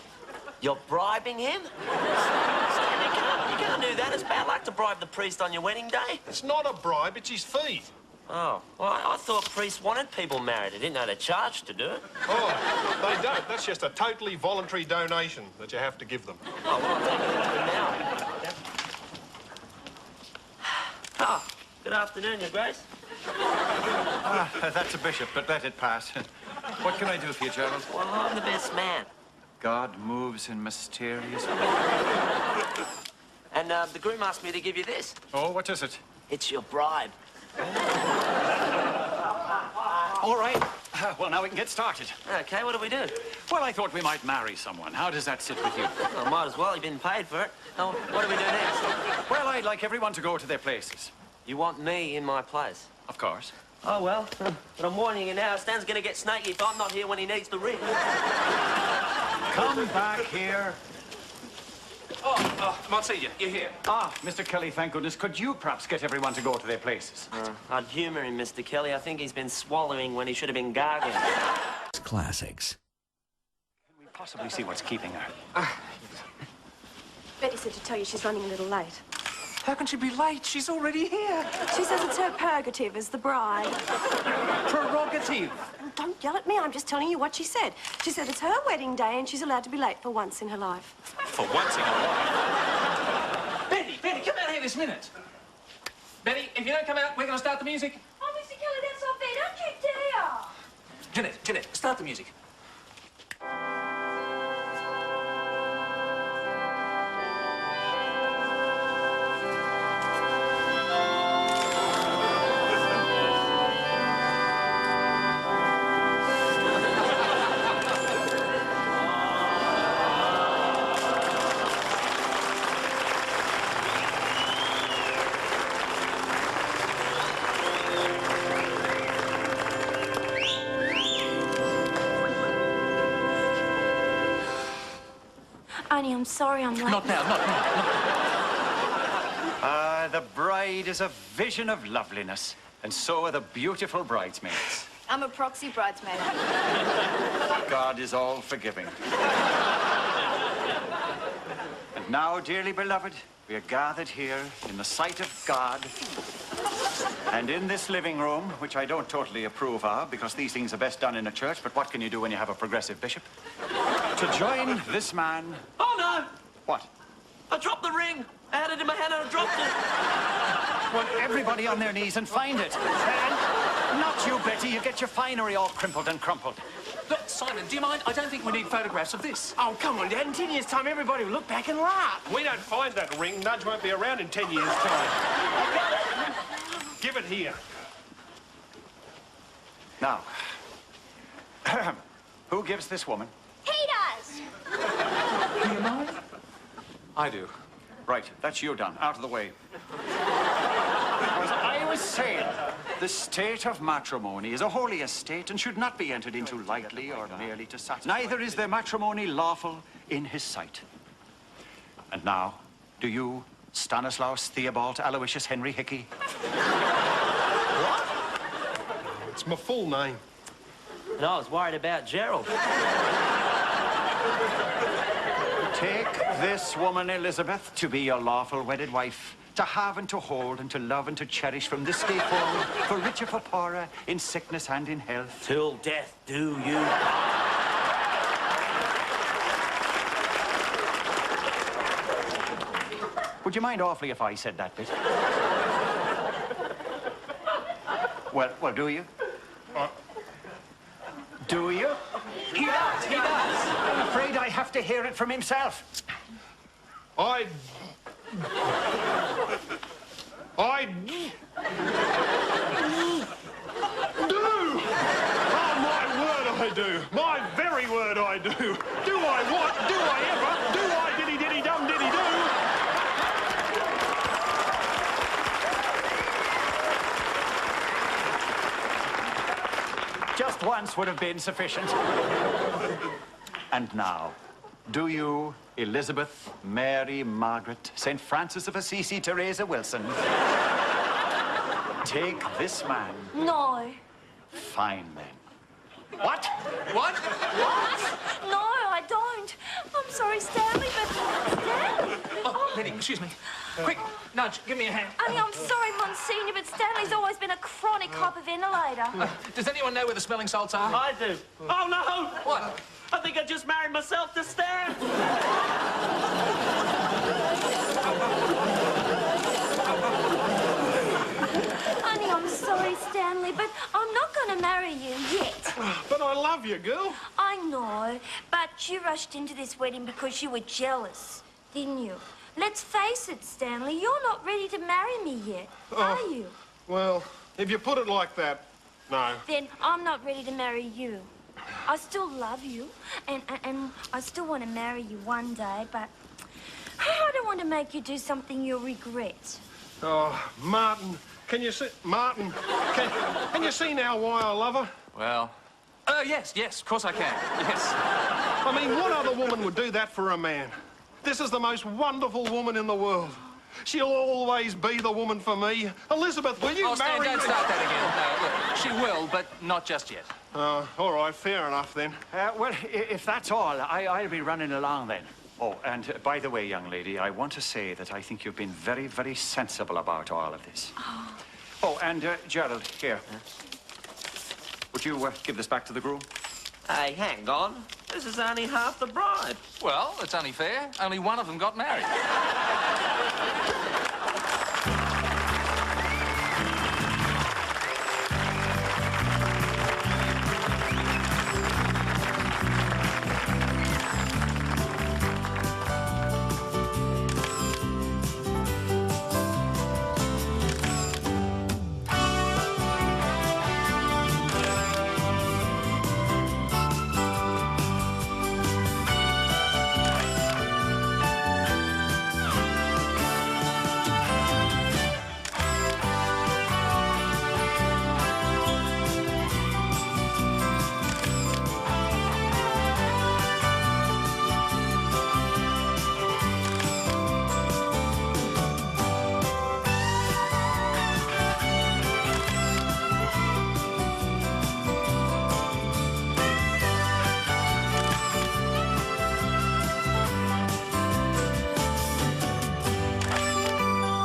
You're bribing him? Stan, you can't do that. It's bad luck to bribe the priest on your wedding day. It's not a bribe, it's his fee. Oh, well, I thought priests wanted people married. I didn't know they charged to do it. Oh, they don't. That's just a totally voluntary donation that you have to give them. Oh, well, I'll take it into it now. Oh, good afternoon, Your Grace. That's a bishop, but let it pass. What can I do for you, Gerald? Well, I'm the best man. God moves in mysterious ways. And the groom asked me to give you this. Oh, what is it? It's your bribe. All right. Well, now we can get started. Okay, what do we do? Well, I thought we might marry someone. How does that sit with you? Well, might as well. You've been paid for it. Oh, what do we do next? Well, I'd like everyone to go to their places. You want me in my place? Of course. Oh, well, but I'm warning you now, Stan's going to get snaky if I'm not here when he needs the ring. Come back here. Oh, Monsignor, you're here. Ah, Mr. Kelly, thank goodness. Could you perhaps get everyone to go to their places? I'd humour him, Mr. Kelly. I think he's been swallowing when he should have been gargling. Classics. Can we possibly see what's keeping her? Betty said to tell you she's running a little late. How can she be late? She's already here. She says it's her prerogative as the bride. Prerogative. Don't yell at me, I'm just telling you what she said. She said it's her wedding day and she's allowed to be late for once in her life. For once in her life. Betty, come out here this minute. Betty, if you don't come out, we're going to start the music. Oh, Mr. Kelly, that's not fair. Don't you dare. Jeanette, start the music. Annie, I'm sorry I'm late. Not now. The bride is a vision of loveliness, and so are the beautiful bridesmaids. I'm a proxy bridesmaid. God is all forgiving. And now, dearly beloved, we are gathered here in the sight of God and in this living room, which I don't totally approve of, because these things are best done in a church, but what can you do when you have a progressive bishop? To join this man... Oh, no! What? I dropped the ring. I had it in my hand and I dropped it. Well, everybody on their knees and find it. And not you, Betty. You get your finery all crimpled and crumpled. Look, Simon, do you mind? I don't think we need photographs of this. Oh, come on, Dad. In 10 years' time, everybody will look back and laugh. We don't find that ring. Nudge won't be around in 10 years' time. Give it here. Now, who gives this woman? He does. Do you mind? I do. Right, that's you done. Out of the way. As I was saying, the state of matrimony is a holy estate and should not be entered into lightly or merely to satisfy. Neither is their matrimony lawful in his sight. And now, do you, Stanislaus Theobald Aloysius Henry Hickey? What? It's my full name. And I was worried about Gerald. Take this woman, Elizabeth, to be your lawful wedded wife, to have and to hold and to love and to cherish from this day forward, for richer, for poorer, in sickness and in health. Till death do you. Would you mind awfully if I said that bit? Well, do you? Do you? He does, he does. I'm afraid I have to hear it from himself. I do. Oh, my word, I do. My very word, I do. Do I what? Do I ever? Do I diddy-diddy-dum diddy-do? Just once would have been sufficient. And now, do you, Elizabeth Mary Margaret St. Francis of Assisi Teresa Wilson, take this man? No. Fine, then. What? What? What? No, I don't. I'm sorry, Stanley, but... Stanley? Oh, Penny, excuse me. Quick, Nudge, give me a hand. Honey, I'm sorry, Monsignor, but Stanley's always been a chronic hyperventilator. Does anyone know where the smelling salts are? I do. Oh, no! What? I think I just married myself to Stan. Honey, I'm sorry, Stanley, but I'm not going to marry you yet. But I love you, girl. I know, but you rushed into this wedding because you were jealous, didn't you? Let's face it, Stanley, you're not ready to marry me yet, are you? Well, if you put it like that, no. Then I'm not ready to marry you. I still love you, and I still want to marry you one day, but I don't want to make you do something you'll regret. Oh, Martin, can you see... Martin, can you see now why I love her? Well, yes, of course I can. Yes. I mean, what other woman would do that for a man? This is the most wonderful woman in the world. She'll always be the woman for me. Elizabeth, will you Stan, marry don't me? start that again. No, look, she will, but not just yet. All right, fair enough then. Well, if that's all, I'll be running along then. Oh, and by the way, young lady, I want to say that I think you've been very, very sensible about all of this. Oh, and Gerald, here. Would you give this back to the groom? Hey, hang on. This is only half the bride. Well, it's only fair. Only one of them got married.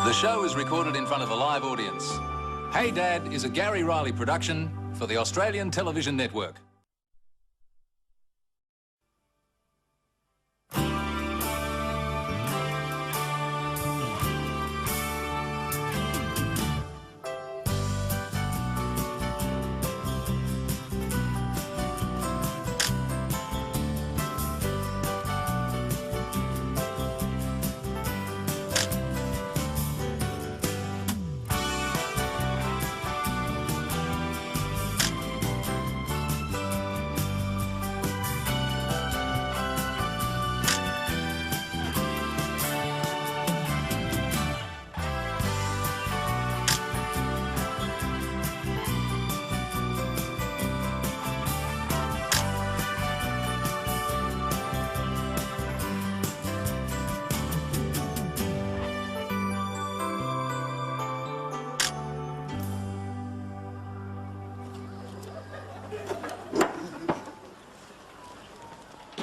The show is recorded in front of a live audience. Hey Dad is a Gary Riley production for the Australian Television Network.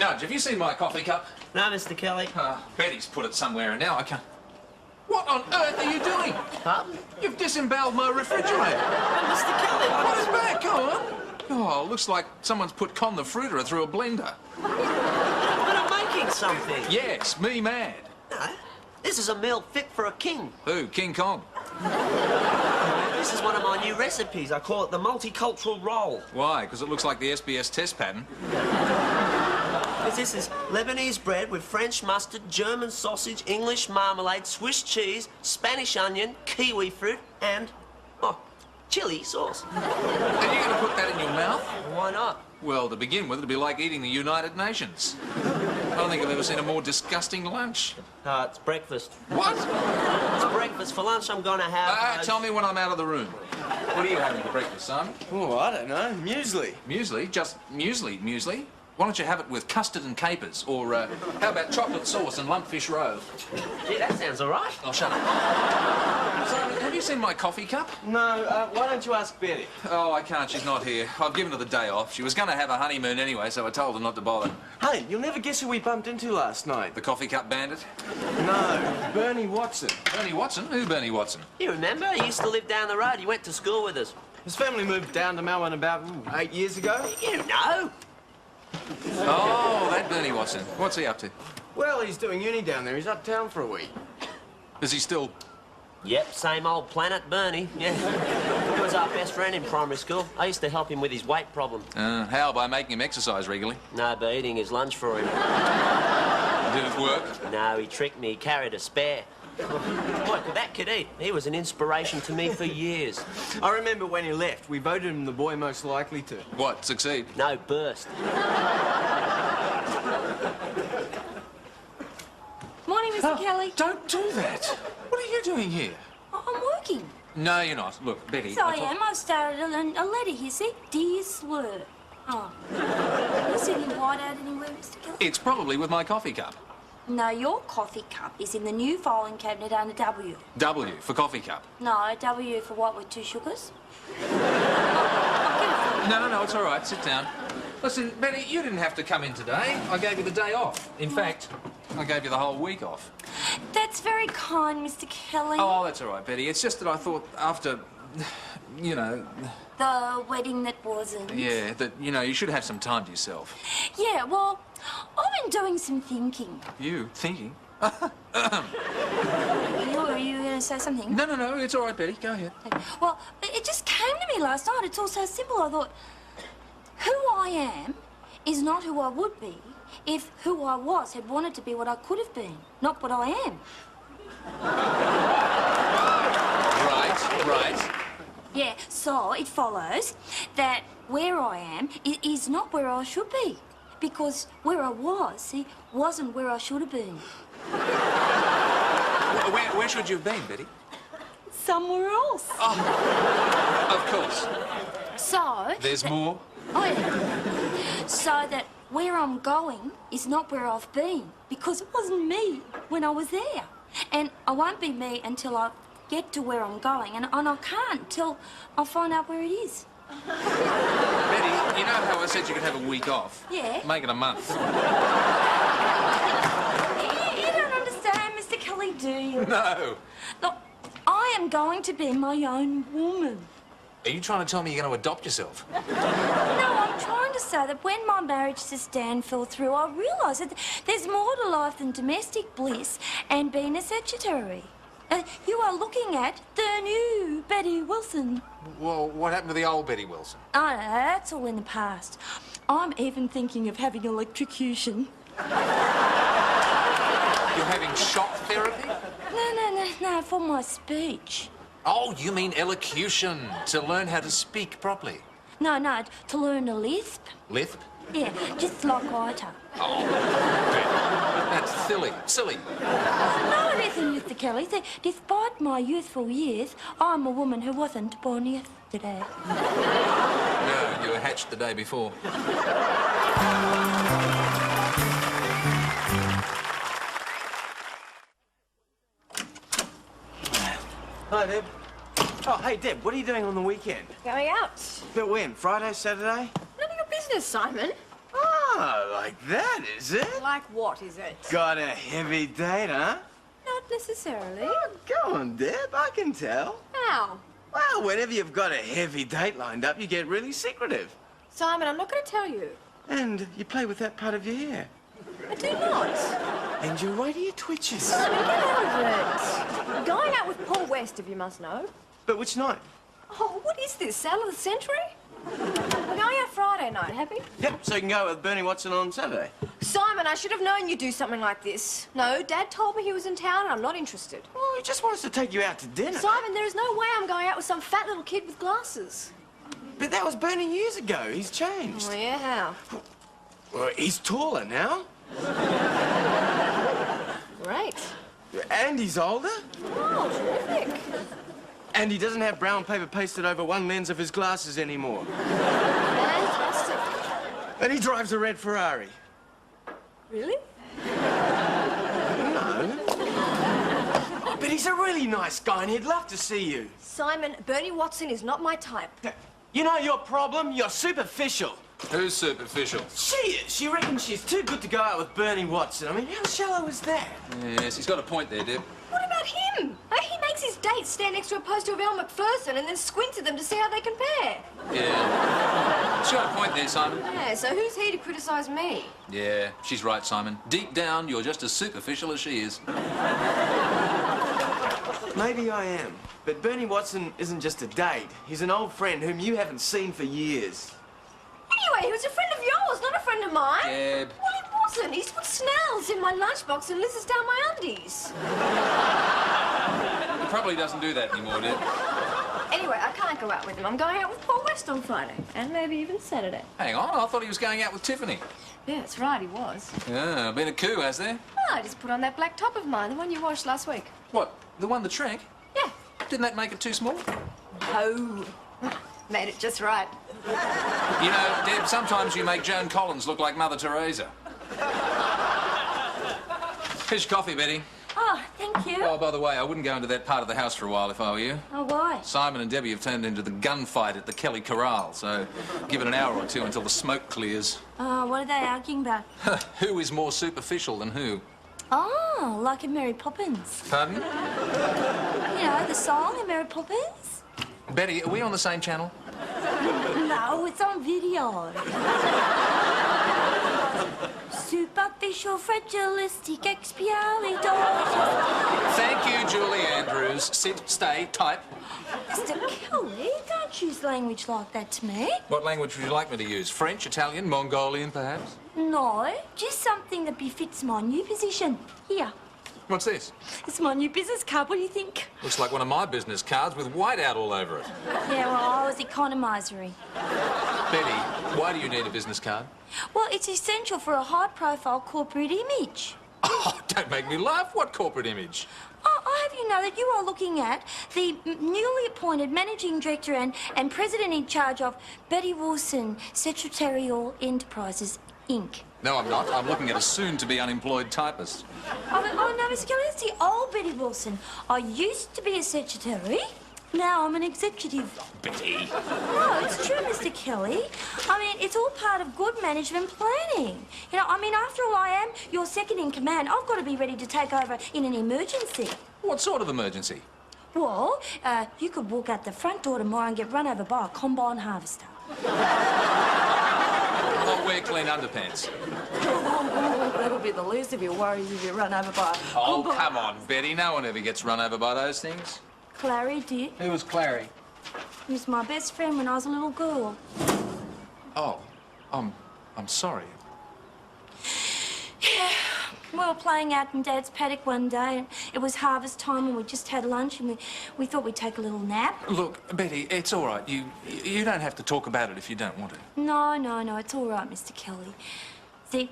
Judge, have you seen my coffee cup? No, Mr. Kelly. Betty's put it somewhere and now I can't... What on earth are you doing? Huh? You've disemboweled my refrigerator. Mr. Kelly, Put it back, go on. Oh, looks like someone's put Con the Fruiterer through a blender. But I'm making something. Yes, me mad. No, this is a meal fit for a king. Who, King Kong? This is one of my new recipes. I call it the multicultural roll. Why? Because it looks like the SBS test pattern. This is Lebanese bread with French mustard, German sausage, English marmalade, Swiss cheese, Spanish onion, kiwi fruit, and, chili sauce. Are you going to put that in your mouth? Why not? Well, to begin with, it'd be like eating the United Nations. I don't think I've ever seen a more disgusting lunch. It's breakfast. What? It's breakfast. For lunch, I'm going to have... Tell me when I'm out of the room. What are you having for breakfast, Simon? Oh, I don't know. Muesli. Muesli? Just muesli? Muesli? Why don't you have it with custard and capers? Or, how about chocolate sauce and lumpfish roe? Gee, that sounds all right. Oh, shut up. Simon, have you seen my coffee cup? No, why don't you ask Betty? Oh, I can't. She's not here. I've given her the day off. She was going to have a honeymoon anyway, so I told her not to bother. Hey, you'll never guess who we bumped into last night. The coffee cup bandit? No, Bernie Watson. Bernie Watson? Who Bernie Watson? You remember? He used to live down the road. He went to school with us. His family moved down to Melbourne about 8 years ago. You know. Oh, that Bernie Watson. What's he up to? Well, he's doing uni down there. He's uptown for a week. Is he still... Yep, same old planet, Bernie. Yeah. He was our best friend in primary school. I used to help him with his weight problem. How? By making him exercise regularly? No, by eating his lunch for him. Did it work? No, he tricked me. He carried a spare. Boy, could that kid eat. He was an inspiration to me for years. I remember when he left, we voted him the boy most likely to. What, succeed? No, burst. Morning, Mr. Kelly. Don't do that. What are you doing here? I'm working. No, you're not. Look, Betty... So I am. I've started a letter here, see? Dear Slur. Oh. You see any white out anywhere, Mr. Kelly? It's probably with my coffee cup. No, your coffee cup is in the new filing cabinet under W. W for coffee cup. No, W for what with 2 sugars? No, it's all right. Sit down. Listen, Betty, you didn't have to come in today. I gave you the day off. In fact, I gave you the whole week off. That's very kind, Mr. Kelly. Oh, that's all right, Betty. It's just that I thought after, you know... The wedding that wasn't. Yeah, that, you know, you should have some time to yourself. Yeah, well, I've been doing some thinking. You? Thinking? Are you going to say something? No, it's all right, Betty. Go ahead. Well, it just came to me last night. It's all so simple. I thought, who I am is not who I would be if who I was had wanted to be what I could have been, not what I am. Right. Yeah, so it follows that where I am is not where I should be. Because where I was, see, wasn't where I should have been. Where should you have been, Betty? Somewhere else. Oh, of course. So... There's more? Oh, yeah. So that where I'm going is not where I've been. Because it wasn't me when I was there. And I won't be me until I get to where I'm going. And I can't till I find out where it is. Betty, you know how I said you could have a week off? Yeah. Make it a month. You don't understand, Mr. Kelly, do you? No. Look, I am going to be my own woman. Are you trying to tell me you're going to adopt yourself? No, I'm trying to say that when my marriage to Stan fell through, I realised that there's more to life than domestic bliss and being a secretary. You are looking at the new Betty Wilson. Well, what happened to the old Betty Wilson? Oh, no, that's all in the past. I'm even thinking of having electrocution. You're having shock therapy? No, for my speech. Oh, you mean elocution, to learn how to speak properly. No, to learn a lisp. Lisp? Yeah, just like Ita. Oh, that's silly. No, it isn't, Mr. Kelly. See, despite my youthful years, I'm a woman who wasn't born yesterday. No, you were hatched the day before. Hi, Deb. Oh, hey, Deb, what are you doing on the weekend? Going out. But when? Friday, Saturday? None of your business, Simon. Ah, Oh, like that, is it? Like what is it? Got a heavy date, huh? Not necessarily. Oh, go on, Deb. I can tell. How? Well, whenever you've got a heavy date lined up, you get really secretive. Simon, I'm not going to tell you. And you play with that part of your hair. I do not. And you're right here twitches. Simon, get over it. I'm going out with Paul West, if you must know. But which night? Oh, what is this? Sale of the century? We're going out Friday night, happy? Yep, so you can go with Bernie Watson on Saturday. Simon, I should have known you'd do something like this. No, Dad told me he was in town and I'm not interested. Oh, he just wants to take you out to dinner. Simon, there is no way I'm going out with some fat little kid with glasses. But that was Bernie years ago. He's changed. Oh, yeah, how? Well, he's taller now. Great. And he's older. Oh, terrific. And he doesn't have brown paper pasted over one lens of his glasses anymore. Fantastic. And he drives a red Ferrari. Really? No. But he's a really nice guy and he'd love to see you. Simon, Bernie Watson is not my type. You know your problem? You're superficial. Who's superficial? She is. She reckons she's too good to go out with Bernie Watson. I mean, how shallow is that? Yes, he's got a point there, Deb. What about him? He makes his dates stand next to a poster of Elle Macpherson and then squints at them to see how they compare. Yeah. She's got a point there, Simon. Yeah, so who's he to criticise me? Yeah, she's right, Simon. Deep down, you're just as superficial as she is. Maybe I am. But Bernie Watson isn't just a date. He's an old friend whom you haven't seen for years. Anyway, he was a friend of yours, not a friend of mine. Deb. Well, he wasn't. He's put Snells in my lunchbox and lizards down my undies. He probably doesn't do that anymore, Deb. Anyway, I can't go out with him. I'm going out with Paul West on Friday. And maybe even Saturday. Hang on, I thought he was going out with Tiffany. Yeah, that's right, he was. Yeah, been a coup, has there? Oh, I just put on that black top of mine, the one you washed last week. What, the one that shrank? Yeah. Didn't that make it too small? Oh. Made it just right. You know, Deb, sometimes you make Joan Collins look like Mother Teresa. Here's your coffee, Betty. Oh, thank you. Oh, by the way, I wouldn't go into that part of the house for a while if I were you. Oh, why? Simon and Debbie have turned into the gunfight at the Kelly Corral, so give it an hour or two until the smoke clears. Oh, what are they arguing about? Who is more superficial than who? Oh, like in Mary Poppins. Pardon? You know, the song in Mary Poppins? Betty, are we on the same channel? No, it's on video. Superficial, fragilistic, expialidocious. Thank you, Julie Andrews. Sit, stay, type. Mr. Kelly, don't use language like that to me. What language would you like me to use? French, Italian, Mongolian, perhaps? No, just something that befits my new position. Here. What's this? It's my new business card. What do you think? Looks like one of my business cards with whiteout all over it. Yeah, well, I was economisery. Betty, why do you need a business card? Well, it's essential for a high-profile corporate image. Oh, don't make me laugh. What corporate image? Oh, I have you know that you are looking at the newly appointed managing director and president in charge of Betty Wilson Secretarial Enterprises, Inc. No, I'm not. I'm looking at a soon-to-be unemployed typist. Oh, no, Mr. Kelly, that's the old Betty Wilson. I used to be a secretary. Now I'm an executive. Betty. No, it's true, Mr. Kelly. I mean, it's all part of good management planning. You know, I mean, after all, I am your second in command. I've got to be ready to take over in an emergency. What sort of emergency? Well, you could walk out the front door tomorrow and get run over by a combine harvester. I'll wear clean underpants. Oh, that'll be the least of your worries if you're run over by a Oh, combine. come on, Betty. No one ever gets run over by those things. Clary did. Who was Clary? He was my best friend when I was a little girl. Oh, I'm sorry. Yeah, we were playing out in Dad's paddock one day, and it was harvest time, and we just had lunch, and we thought we'd take a little nap. Look, Betty, it's all right. You don't have to talk about it if you don't want to. No, it's all right, Mr. Kelly. See,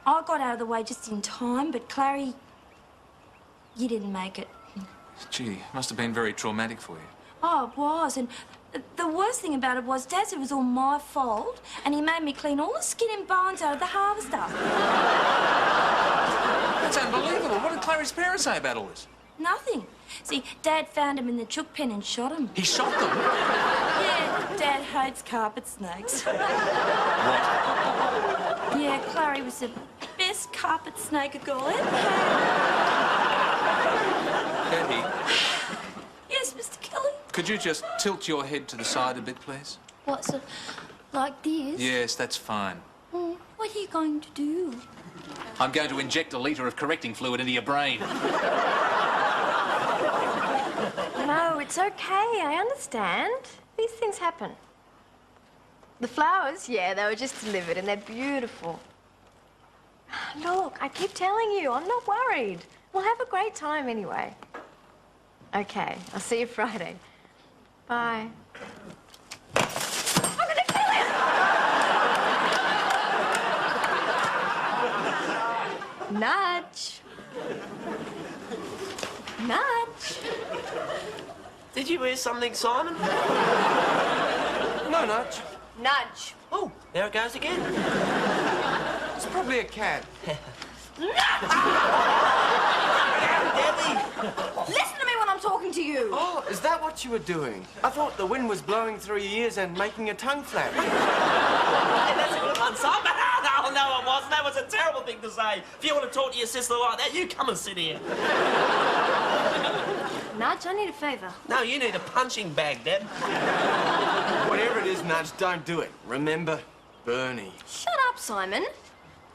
I got out of the way just in time, but Clary, you didn't make it. Gee, must have been very traumatic for you. Oh, it was, and the worst thing about it was Dad said it was all my fault, and he made me clean all the skin and bones out of the harvester. That's unbelievable. What did Clary's parents say about all this? Nothing. See, Dad found him in the chook pen and shot him. He shot them? Yeah, Dad hates carpet snakes. What? Yeah, Clary was the best carpet snake a girl ever had. Debbie, Yes, Mr. Kelly? could you just tilt your head to the side a bit, please? What, so, like this? Yes, that's fine. Oh, what are you going to do? I'm going to inject a litre of correcting fluid into your brain. No, it's okay. I understand. These things happen. The flowers, yeah, they were just delivered and they're beautiful. Look, I keep telling you, I'm not worried. We'll have a great time anyway. Okay, I'll see you Friday. Bye. I'm gonna kill him! Nudge. Nudge. Did you hear something, Simon? No, Nudge. Nudge. Oh, there it goes again. It's probably a cat. Debbie! Listen to me when I'm talking to you. Oh, is that what you were doing? I thought the wind was blowing through your ears and making a tongue flap. Hey, that's a good one, Simon. Oh, no, it wasn't. That was a terrible thing to say. If you want to talk to your sister like that, you come and sit here. Nudge, I need a favour. No, you need a punching bag, Deb. Whatever it is, Nudge, don't do it. Remember, Bernie. Shut up, Simon.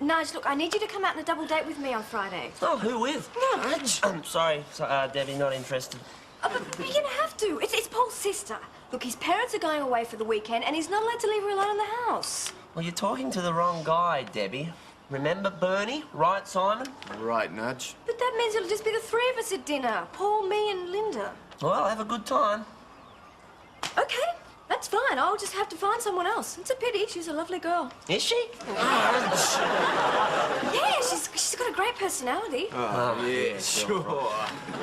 Nudge, look, I need you to come out on a double date with me on Friday. Oh, who with? Nudge. I'm sorry, Debbie, not interested. But you're gonna have to. It's Paul's sister. Look, his parents are going away for the weekend and he's not allowed to leave her alone in the house. Well, you're talking to the wrong guy, Debbie. Remember Bernie, right, Simon? Right, Nudge. But that means it'll just be the three of us at dinner. Paul, me and Linda. Well, have a good time. Okay, that's fine. I'll just have to find someone else. It's a pity. She's a lovely girl. Is she? Yeah, she's got a great personality. Oh, yeah, sure.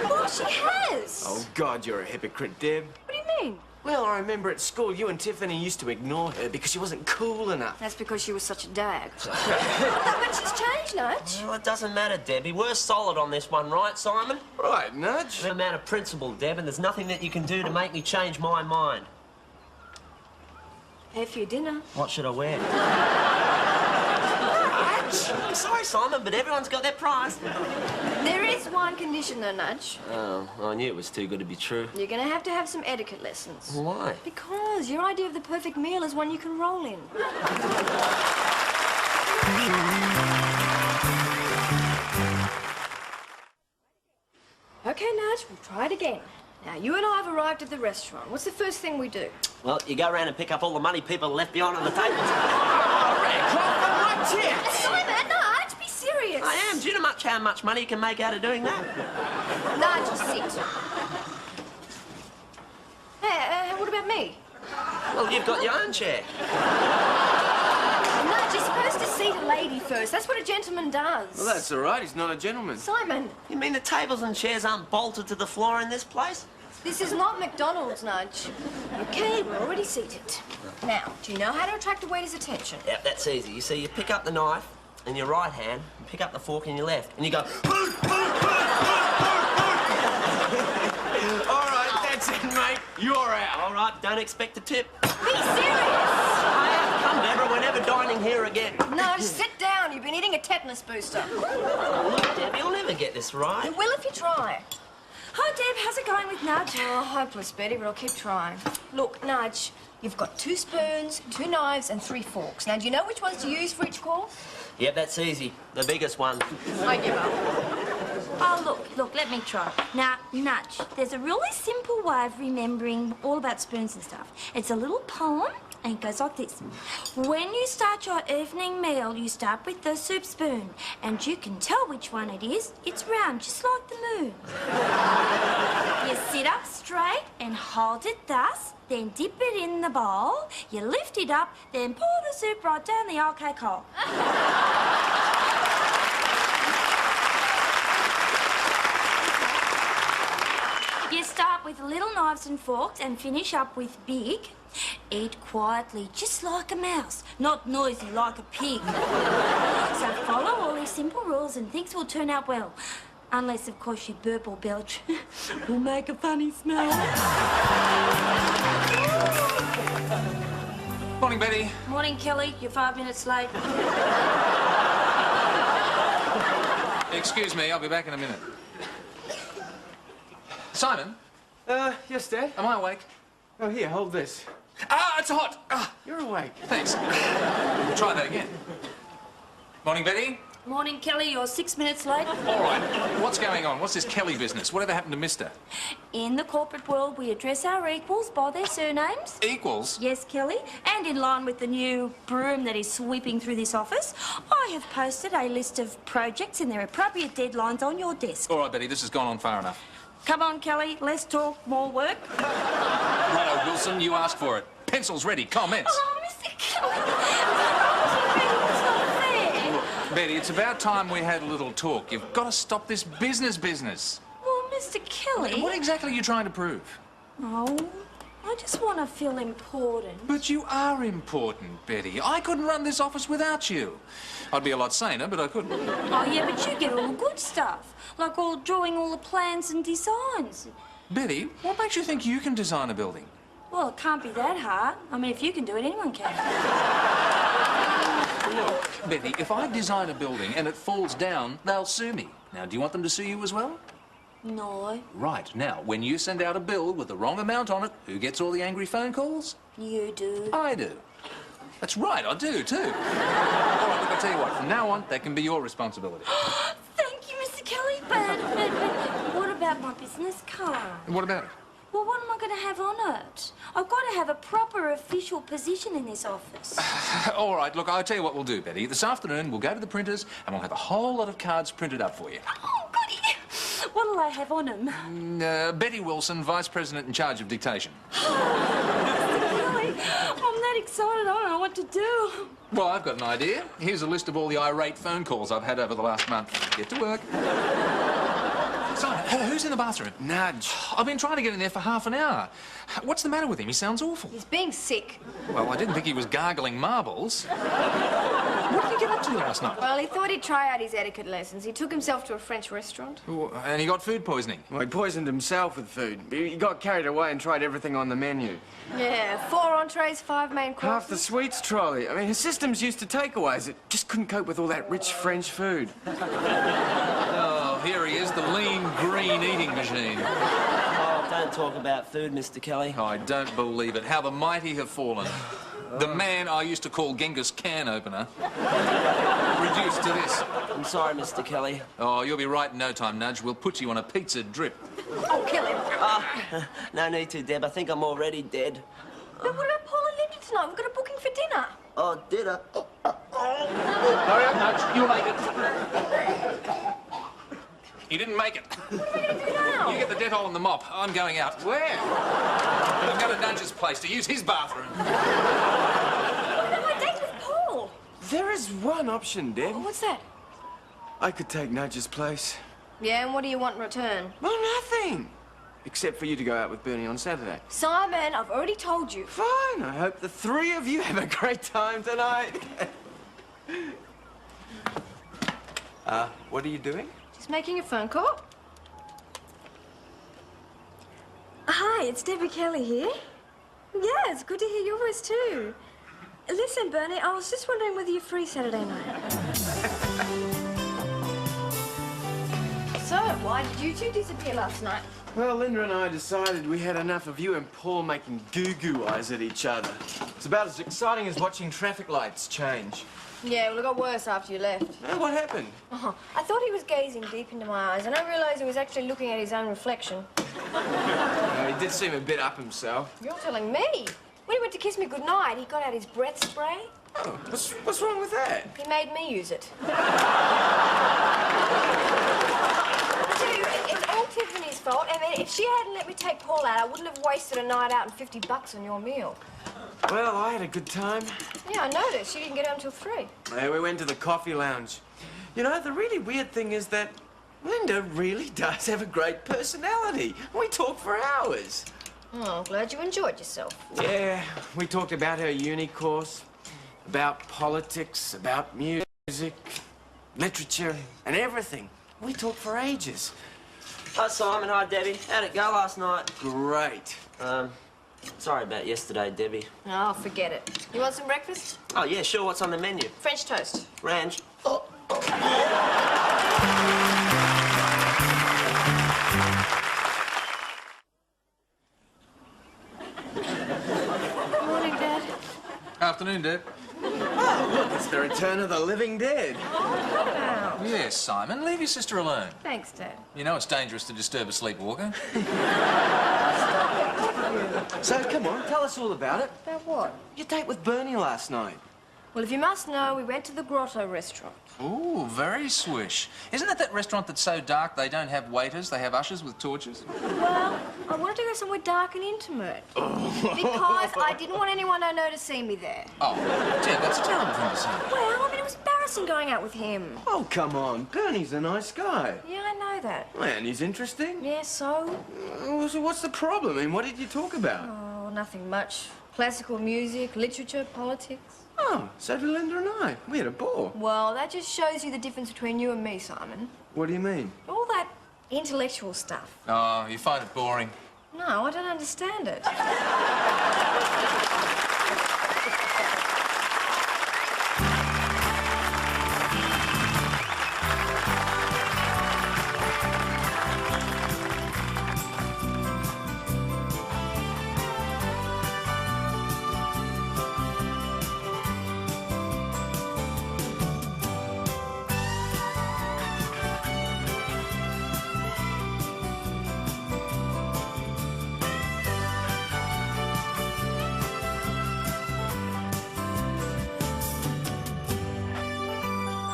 Well, she has. Oh, God, you're a hypocrite, Deb. What do you mean? Well, I remember at school you and Tiffany used to ignore her because she wasn't cool enough. That's because she was such a dag. But she's changed, Nudge. Well, it doesn't matter, Debbie. We're solid on this one, right, Simon? Right, Nudge. I'm a man of principle, Deb, and there's nothing that you can do to make me change my mind. Pay for your dinner. What should I wear? I'm sorry, Simon, but everyone's got their price. There is one condition, though, Nudge. Oh, I knew it was too good to be true. You're gonna have to have some etiquette lessons. Why? Because your idea of the perfect meal is one you can roll in. Okay, Nudge, we'll try it again. Now, you and I have arrived at the restaurant. What's the first thing we do? Well, you go around and pick up all the money people left behind on the tables. Simon, Nudge, be serious. I am. Do you know how much money you can make out of doing that? Nudge, sit. Hey, what about me? Well, you've got your own chair. Nudge, you're supposed to seat a lady first. That's what a gentleman does. Well, that's all right. He's not a gentleman. Simon. You mean the tables and chairs aren't bolted to the floor in this place? This is not McDonald's, Nudge. Okay, we're already seated. Now, do you know how to attract a waiter's attention? Yep, that's easy. You see, you pick up the knife in your right hand and pick up the fork in your left, and you go... All right, that's it, mate. You're out. All right, don't expect a tip. Be serious! I have come, Deborah. We're never dining here again. Nudge, sit down. You've been eating a tetanus booster. Look, Deb, you'll never get this right. You will if you try. Hi, Deb. How's it going with Nudge? Oh, hopeless, Betty, but I'll keep trying. Look, Nudge, you've got 2 spoons, 2 knives, and 3 forks. Now, do you know which ones to use for each course? Yep, that's easy. The biggest one. I give up. Oh, look, let me try. Now, Nudge, there's a really simple way of remembering all about spoons and stuff. It's a little poem, and it goes like this. When you start your evening meal, you start with the soup spoon, and you can tell which one it is. It's round, just like the moon. You sit up straight and hold it thus, then dip it in the bowl. You lift it up, then pour the soup right down the old cake hole. You start with little knives and forks and finish up with big. Eat quietly, just like a mouse, not noisy like a pig. So follow all these simple rules and things will turn out well. Unless, of course, you burp or belch. Will make a funny smell. Morning, Betty. Morning, Kelly. You're 5 minutes late. Excuse me, I'll be back in a minute. Simon? Yes, Dad? Am I awake? Oh, here, hold this. Ah, it's hot! Ah, You're awake. thanks. We'll try that again. Morning, Betty. Morning, Kelly. You're 6 minutes late. All right, what's going on? What's this Kelly business? Whatever happened to Mister? In the corporate world, we address our equals by their surnames. Equals? Yes, Kelly. And in line with the new broom that is sweeping through this office, I have posted a list of projects and their appropriate deadlines on your desk. All right, Betty, this has gone on far enough. Come on, Kelly. Less talk, more work. Righto, Wilson, you asked for it. Pencils ready, commence. Oh, Mr. Kelly. It's not fair. Betty, it's about time we had a little talk. You've got to stop this business. Well, Mr. Kelly... What exactly are you trying to prove? Oh, I just want to feel important. But you are important, Betty. I couldn't run this office without you. I'd be a lot saner, but I couldn't. Oh, yeah, but you get all the good stuff. Like drawing all the plans and designs. Betty, what makes you think you can design a building? Well, it can't be that hard. I mean, if you can do it, anyone can. Look, Betty, if I design a building and it falls down, they'll sue me. Now, do you want them to sue you as well? No. Right. Now, when you send out a bill with the wrong amount on it, who gets all the angry phone calls? You do. I do. That's right, I do, too. All right, look, I'll tell you what. From now on, that can be your responsibility. Thank you, Mr. Kelly, but what about my business card? What about it? Well, what am I going to have on it? I've got to have a proper official position in this office. All right, look, I'll tell you what we'll do, Betty. This afternoon, we'll go to the printers and we'll have a whole lot of cards printed up for you. Oh, goody. What'll I have on them? Betty Wilson, Vice President in charge of dictation. Kelly, I'm that excited, I don't know what to do. Well, I've got an idea. Here's a list of all the irate phone calls I've had over the last month. Get to work. Simon, who's in the bathroom? Nudge. I've been trying to get in there for half an hour. What's the matter with him? He sounds awful. He's being sick. Well, I didn't think he was gargling marbles. What did he get up to last night? Well, he thought he'd try out his etiquette lessons. He took himself to a French restaurant. And he got food poisoning. Well, he poisoned himself with food. He got carried away and tried everything on the menu. Yeah, 4 entrees, 5 main courses. Half the sweets trolley. I mean, his system's used to takeaways. It just couldn't cope with all that rich French food. Oh, here he is, the lean, green eating machine. Oh, don't talk about food, Mr. Kelly. I don't believe it. How the mighty have fallen. The man I used to call Genghis Can opener, reduced to this. I'm sorry, Mr. Kelly. Oh, you'll be right in no time, Nudge. We'll put you on a pizza drip. Oh, kill him. No need to, Deb. I think I'm already dead. But what about Paul and Linda tonight? We've got a booking for dinner. Oh, dinner. Hurry up, Nudge. You'll make it. You didn't make it. What are we going to do now? You get the dead hole in the mop. I'm going out. Where? I'm going to Nudge's place to use his bathroom. What about my date with Paul? There is one option, Deb. Oh, what's that? I could take Nudge's place. Yeah, and what do you want in return? Well, nothing. Except for you to go out with Bernie on Saturday. Simon, I've already told you. Fine. I hope the 3 of you have a great time tonight. What are you doing? Just making a phone call. Hi, it's Debbie Kelly here. Yeah, it's good to hear your voice too. Listen, Bernie, I was just wondering whether you're free Saturday night. So, why did you two disappear last night? Well, Linda and I decided we had enough of you and Paul making goo-goo eyes at each other. It's about as exciting as watching traffic lights change. Yeah, well, it got worse after you left. What happened? I thought he was gazing deep into my eyes, and I realised he was actually looking at his own reflection. He did seem a bit up himself. You're telling me? When he went to kiss me goodnight, he got out his breath spray. Oh, what's wrong with that? He made me use it. It's all Tiffany's fault. I mean, if she hadn't let me take Paul out, I wouldn't have wasted a night out and $50 on your meal. Well, I had a good time. Yeah, I noticed. She didn't get home till 3. We went to the coffee lounge. You know, the really weird thing is that Linda really does have a great personality. We talked for hours. Oh, I'm glad you enjoyed yourself. Yeah, we talked about her uni course, about politics, about music, literature, and everything. We talked for ages. Hi, Simon. Hi, Debbie. How'd it go last night? Great. Sorry about yesterday, Debbie. Oh, forget it. You want some breakfast? Oh, yeah, sure. What's on the menu? French toast. Ranch. Morning, Dad. Afternoon, Dad. Oh, look, it's the return of the living dead. Wow. Yes, Simon, leave your sister alone. Thanks, Dad. You know it's dangerous to disturb a sleepwalker. So, come on, tell us all about it. About what? Your date with Bernie last night. Well, if you must know, we went to the Grotto restaurant. Ooh, very swish. Isn't it that restaurant that's so dark they don't have waiters, they have ushers with torches? Well, I wanted to go somewhere dark and intimate. Because I didn't want anyone I know to see me there. Oh, Dad, that's a terrible thing to say. Well, I mean, it was embarrassing going out with him. Oh, come on. Bernie's a nice guy. Yeah, I know that. And he's interesting. Yeah, so? So what's the problem? I mean, what did you talk about? Oh, nothing much. Classical music, literature, politics. Oh, so did Linda and I. We had a ball. Well, that just shows you the difference between you and me, Simon. What do you mean? All that intellectual stuff. Oh, you find it boring. No, I don't understand it.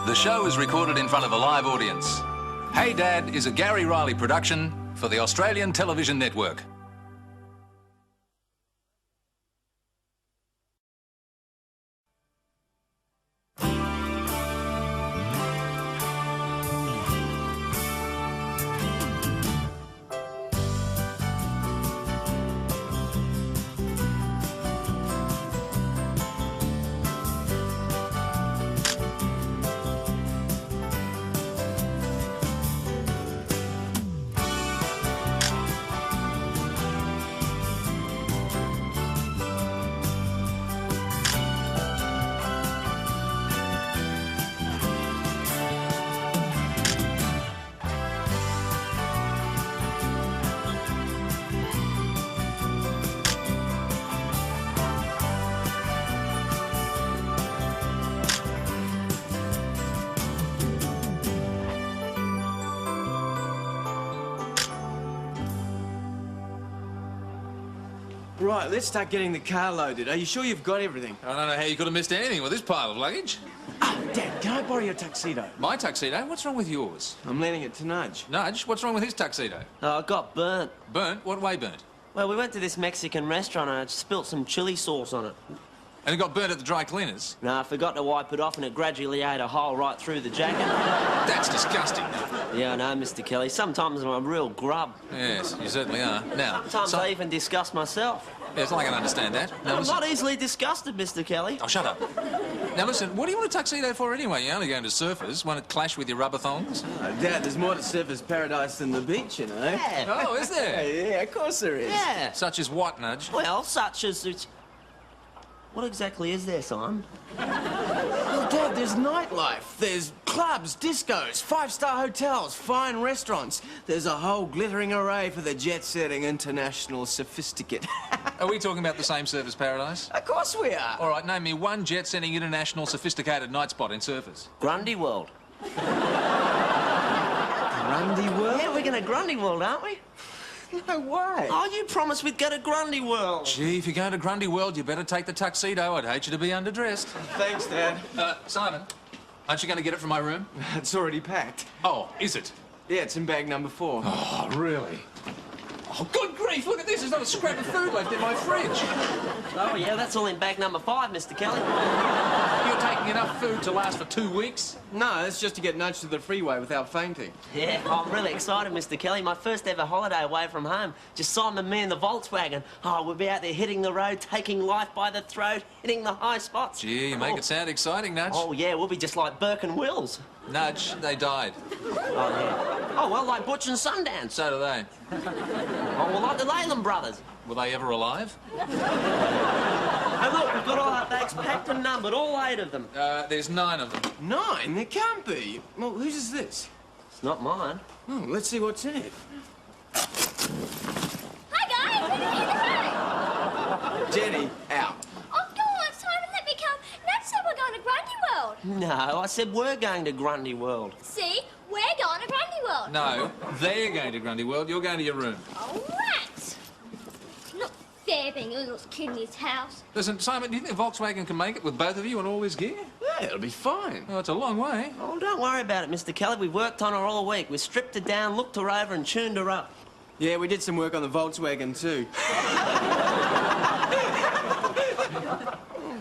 The show is recorded in front of a live audience. Hey Dad is a Gary Riley production for the Australian Television Network. Right, let's start getting the car loaded. Are you sure you've got everything? I don't know how you could have missed anything with this pile of luggage. Oh, Dad, can I borrow your tuxedo? My tuxedo? What's wrong with yours? I'm lending it to Nudge. Nudge, what's wrong with his tuxedo? Oh, I got burnt. Burnt? What way burnt? Well, we went to this Mexican restaurant and I spilt some chili sauce on it. And it got burnt at the dry cleaners? No, I forgot to wipe it off and it gradually ate a hole right through the jacket. That's disgusting. Yeah, I know, Mr. Kelly. Sometimes I'm a real grub. Yes, you certainly are. Now, Sometimes I even disgust myself. Yes, I can understand that. Now, I'm listen. not easily disgusted, Mr. Kelly. Oh, shut up. Now, listen, what do you want a tuxedo for anyway? You're only going to surfers. Won't it clash with your rubber thongs? Oh, Dad, there's more to surfer's paradise than the beach, you know. Yeah. Oh, is there? Yeah, of course there is. Yeah. Such as what, Nudge? Well, such as it's... What exactly is there, Simon? Well, Dad, there's nightlife. There's clubs, discos, five-star hotels, fine restaurants. There's a whole glittering array for the jet-setting international sophisticate. Are we talking about the same surfers paradise? Of course we are. All right, name me one jet-setting international sophisticated night spot in surfers. Grundy World. Grundy World? Yeah, we're going to Grundy World, aren't we? No way. Oh, you promised we'd go to Grundy World. Gee, if you're going to Grundy World, you better take the tuxedo. I'd hate you to be underdressed. Thanks, Dad. Simon, aren't you going to get it from my room? It's already packed. Oh, is it? Yeah, it's in bag number 4. Oh, really? Oh, good grief, look at this. There's not a scrap of food left in my fridge. Oh, yeah, that's all in bag number 5, Mr. Kelly. You're taking enough food to last for 2 weeks? No, it's just to get nudged to the freeway without fainting. Yeah, I'm really excited, Mr. Kelly. My first ever holiday away from home. Just Simon, me and the Volkswagen. Oh, we'll be out there hitting the road, taking life by the throat, hitting the high spots. Gee, you make it sound exciting, Nudge. Oh, yeah, we'll be just like Burke and Wills. Nudge, they died. Oh, yeah. Oh, well, like Butch and Sundance. So do they. Oh, well, like the Leyland brothers. Were they ever alive? Hey, look, we've got all our bags packed and numbered, all 8 of them. There's 9 of them. 9? There can't be. Well, whose is this? It's not mine. Oh, let's see what's in it. Hi, guys. Let me in the bag. Jenny, out. Oh, go on, Simon. Let me come. Nat said we're going to Grundy World. No, I said we're going to Grundy World. See? We're going to Grundy World. No, they're going to Grundy World. You're going to your room. All right. Not fair being a little kid in his house. Listen, Simon, do you think Volkswagen can make it with both of you and all this gear? Yeah, it'll be fine. Oh, it's a long way. Oh, don't worry about it, Mr. Kelly. We've worked on her all week. We stripped her down, looked her over and tuned her up. Yeah, we did some work on the Volkswagen, too.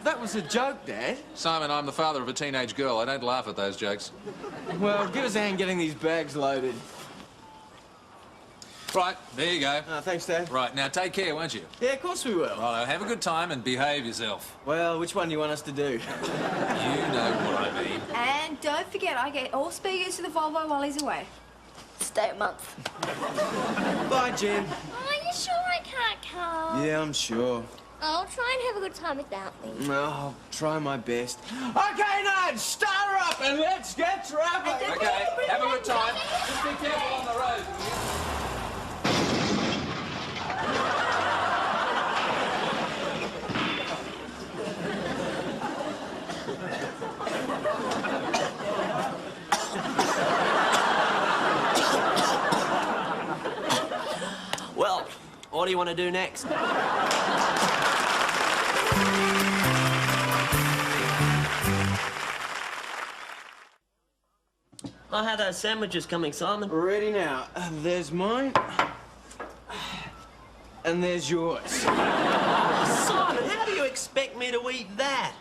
That was a joke, Dad. Simon, I'm the father of a teenage girl. I don't laugh at those jokes. Well, give us a hand getting these bags loaded. Right, there you go. Thanks, Dad. Right, now take care, won't you? Yeah, of course we will. Righto, have a good time and behave yourself. Well, which one do you want us to do? You know what I mean. And don't forget, I get all spare use of the Volvo while he's away. Stay a month. Bye, Jen. Are you sure I can't come? Yeah, I'm sure. I'll try and have a good time without me. I'll try my best. Okay, Nudge, start her up and let's get traveling. Okay, have a good time. Just be careful on the road. Well, what do you want to do next? I had those sandwiches coming, Simon. Ready now. There's mine. And there's yours. Simon, how do you expect me to eat that?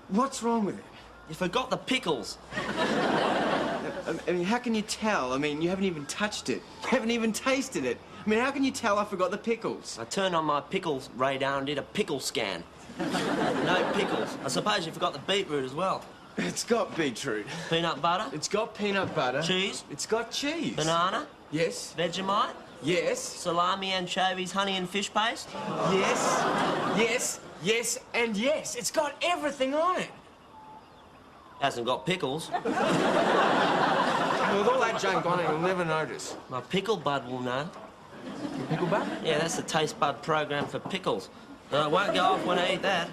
What's wrong with it? You forgot the pickles. I mean, how can you tell? I mean, you haven't even touched it. You haven't even tasted it. I mean, how can you tell I forgot the pickles? I turned on my pickles radar and did a pickle scan. No pickles. I suppose you forgot the beetroot as well. It's got beetroot. Peanut butter? It's got peanut butter. Cheese? It's got cheese. Banana? Yes. Vegemite? Yes. Salami, anchovies, honey and fish paste? Yes. Yes. Yes. And yes. It's got everything on it. Hasn't got pickles. With all that junk on it, you'll never notice. My pickle bud will know. Pickle bud? Yeah, that's the taste bud program for pickles. It won't go off when I eat that.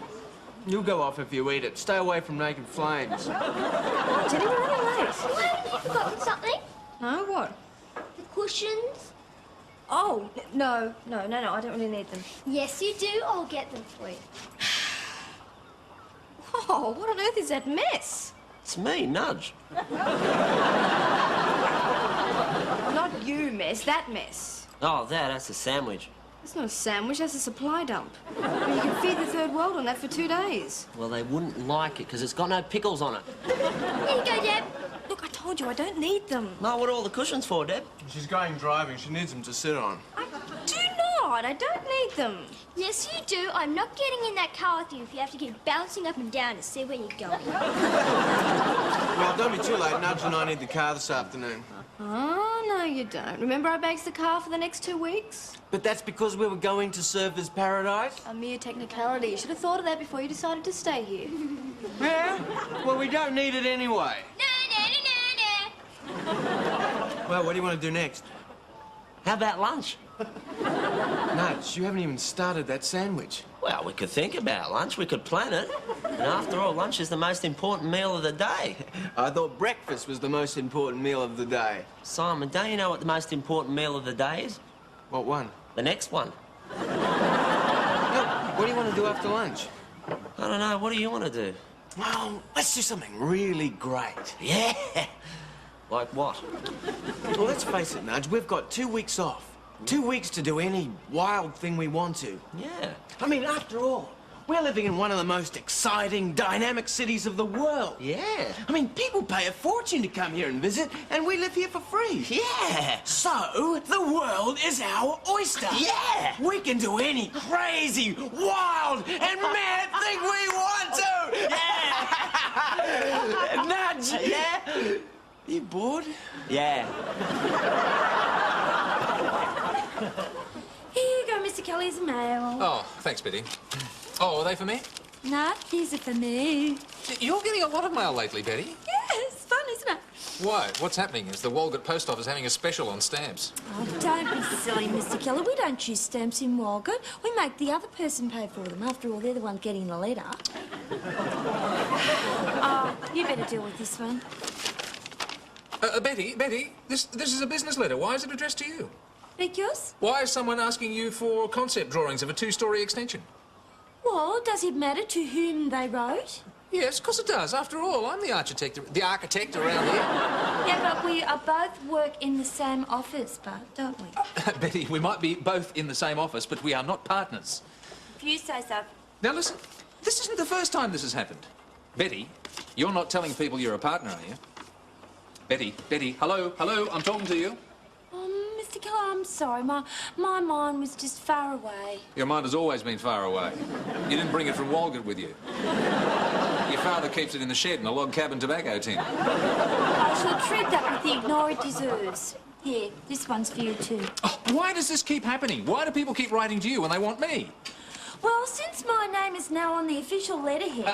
You'll go off if you eat it. Stay away from naked flames. Oh, Jenny, we're running late. Well, haven't you forgotten something? No, what? The cushions? Oh, no, I don't really need them. Yes, you do. I'll get them for you. Oh, what on earth is that mess? It's me, Nudge. Not you mess, that mess. Oh, that's a sandwich. That's not a sandwich, that's a supply dump. I mean, you can feed the third world on that for 2 days. Well, they wouldn't like it because it's got no pickles on it. Here you go, Deb. Look, I told you, I don't need them. No, what are all the cushions for, Deb? She's going driving. She needs them to sit on. I do not, I don't need them. Yes, you do. I'm not getting in that car with you if you have to keep bouncing up and down to see where you're going. Well, don't be too late. Nudge and I need the car this afternoon. Oh, no, you don't. Remember I bags the car for the next 2 weeks? But that's because we were going to Surfers Paradise. A mere technicality. You should have thought of that before you decided to stay here. Yeah? Well, we don't need it anyway. No. Well, what do you want to do next? How about lunch? Nudge, you haven't even started that sandwich. Well, we could think about lunch. We could plan it. And after all, lunch is the most important meal of the day. I thought breakfast was the most important meal of the day. Simon, don't you know what the most important meal of the day is? What one? The next one. No, what do you want to do after lunch? I don't know. What do you want to do? Well, let's do something really great. Yeah. Like what? Well, let's face it, Nudge, we've got 2 weeks off. 2 weeks to do any wild thing we want to. Yeah. I mean, after all, we're living in one of the most exciting, dynamic cities of the world. Yeah. I mean, people pay a fortune to come here and visit, and we live here for free. Yeah. So, the world is our oyster. Yeah. We can do any crazy, wild, and mad thing we want to. Yeah. Nudge. Yeah. You bored? Yeah. Here you go, Kelly's mail. Oh, thanks, Betty. Oh, are they for me? No, these are for me. You're getting a lot of mail lately, Betty. Yeah, it's fun, isn't it? Why? What's happening? Is the Walgett Post Office having a special on stamps? Oh, don't be silly, Mr. Keller. We don't choose stamps in Walgett. We make the other person pay for them. After all, they're the one getting the letter. Oh, you better deal with this one. Betty, this is a business letter. Why is it addressed to you? Because? Why is someone asking you for concept drawings of a two-storey extension? Well, does it matter to whom they wrote? Yes, of course it does. After all, I'm the architect around here. Yeah, but we are both work in the same office, Bud, don't we? Betty, we might be both in the same office, but we are not partners. If you say so. Now listen, this isn't the first time this has happened. Betty, you're not telling people you're a partner, are you? Betty, hello, I'm talking to you. Mr. Keller, I'm sorry. My mind was just far away. Your mind has always been far away. You didn't bring it from Walgett with you. Your father keeps it in the shed in a log cabin tobacco tin. I shall treat that with the ignore it deserves. Here, this one's for you too. Oh, why does this keep happening? Why do people keep writing to you when they want me? Well, since my name is now on the official letterhead...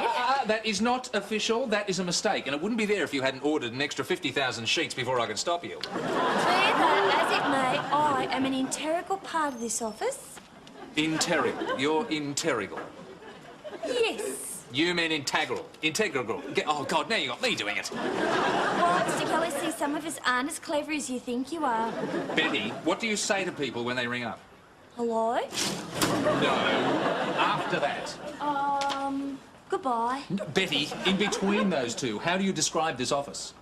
That is not official. That is a mistake. And it wouldn't be there if you hadn't ordered an extra 50,000 sheets before I could stop you. Be that as it may, I am an integral part of this office. Integral. You're integral. Yes. You mean integral. Integral. Oh, God, now you got me doing it. Well, Mr. Keller, see, some of us aren't as clever as you think you are. Betty, what do you say to people when they ring up? Hello? No. After that. Goodbye. No, Betty, in between those two, how do you describe this office?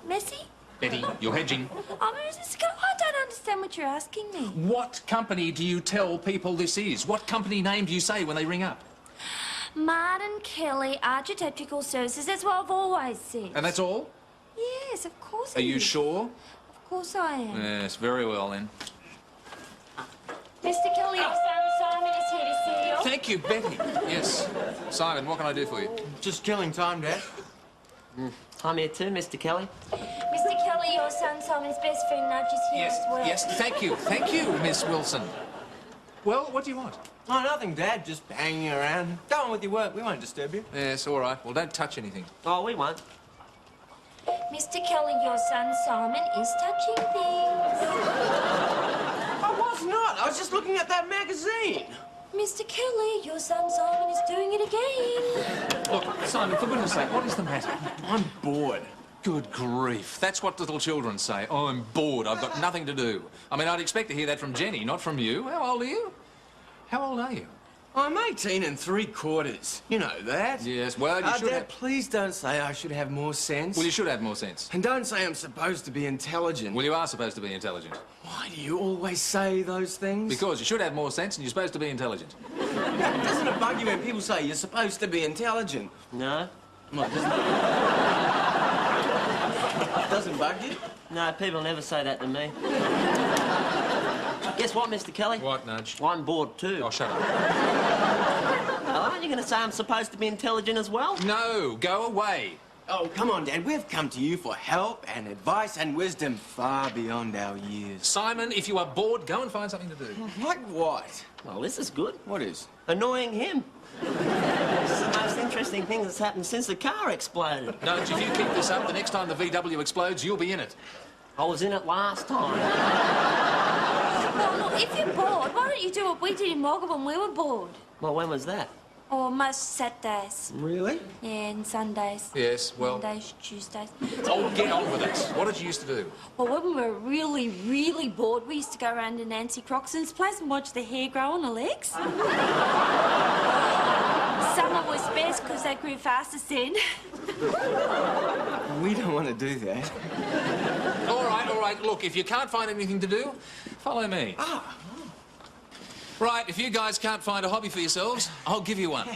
Messy? Betty, you're hedging. Mr. Keller, I don't understand what you're asking me. What company do you tell people this is? What company name do you say when they ring up? Martin Kelly Architectural Services, that's what I've always said. And that's all? Yes, of course Are you sure? Of course I am. Yes, very well then. Mr. Kelly, your son Simon is here to see you. Thank you, Betty. Yes. Simon, what can I do for you? Just killing time, Dad. I'm here too, Mr. Kelly. Mr. Kelly, your son Simon's best friend Nudge is here as well. Yes, thank you, Miss Wilson. Well, what do you want? Oh, nothing, Dad. Just hanging around. Go on with your work. We won't disturb you. Yes, all right. Well, don't touch anything. Oh, we won't. Mr. Kelly, your son Simon is touching things. I was not. I was just looking at that magazine. Mr. Kelly, your son Simon is doing it again. Look, Simon, for goodness sake, what is the matter? I'm bored. Good grief. That's what little children say. Oh, I'm bored. I've got nothing to do. I mean, I'd expect to hear that from Jenny, not from you. How old are you? How old are you? I'm 18 3/4. You know that. Yes, well, you should Dad, have... please don't say I should have more sense. Well, you should have more sense. And don't say I'm supposed to be intelligent. Well, you are supposed to be intelligent. Why do you always say those things? Because you should have more sense and you're supposed to be intelligent. Doesn't it bug you when people say you're supposed to be intelligent? No. Well, doesn't bug you? No, people never say that to me. Guess what, Mr. Kelly? What, Nudge? Well, I'm bored too. Oh, shut up. Well, aren't you going to say I'm supposed to be intelligent as well? No, go away. Oh, come on, Dad. We've come to you for help and advice and wisdom far beyond our years. Simon, if you are bored, go and find something to do. Like what? Well, this is good. What is? Annoying him. This is the most interesting thing that's happened since the car exploded. Nudge, if you keep this up, the next time the VW explodes, you'll be in it. I was in it last time. Well, look, if you're bored, why don't you do what we did in Walgett when we were bored? Well, when was that? Or most Saturdays. Really? Yeah, and Sundays. Yes, well... Mondays, Tuesdays. Oh, get on with it. What did you used to do? Well, when we were really, really bored, we used to go around to Nancy Croxton's place and watch the hair grow on her legs. Summer was best because they grew fastest then. We don't want to do that. All right. Look, if you can't find anything to do, follow me. Ah. Right, if you guys can't find a hobby for yourselves, I'll give you one.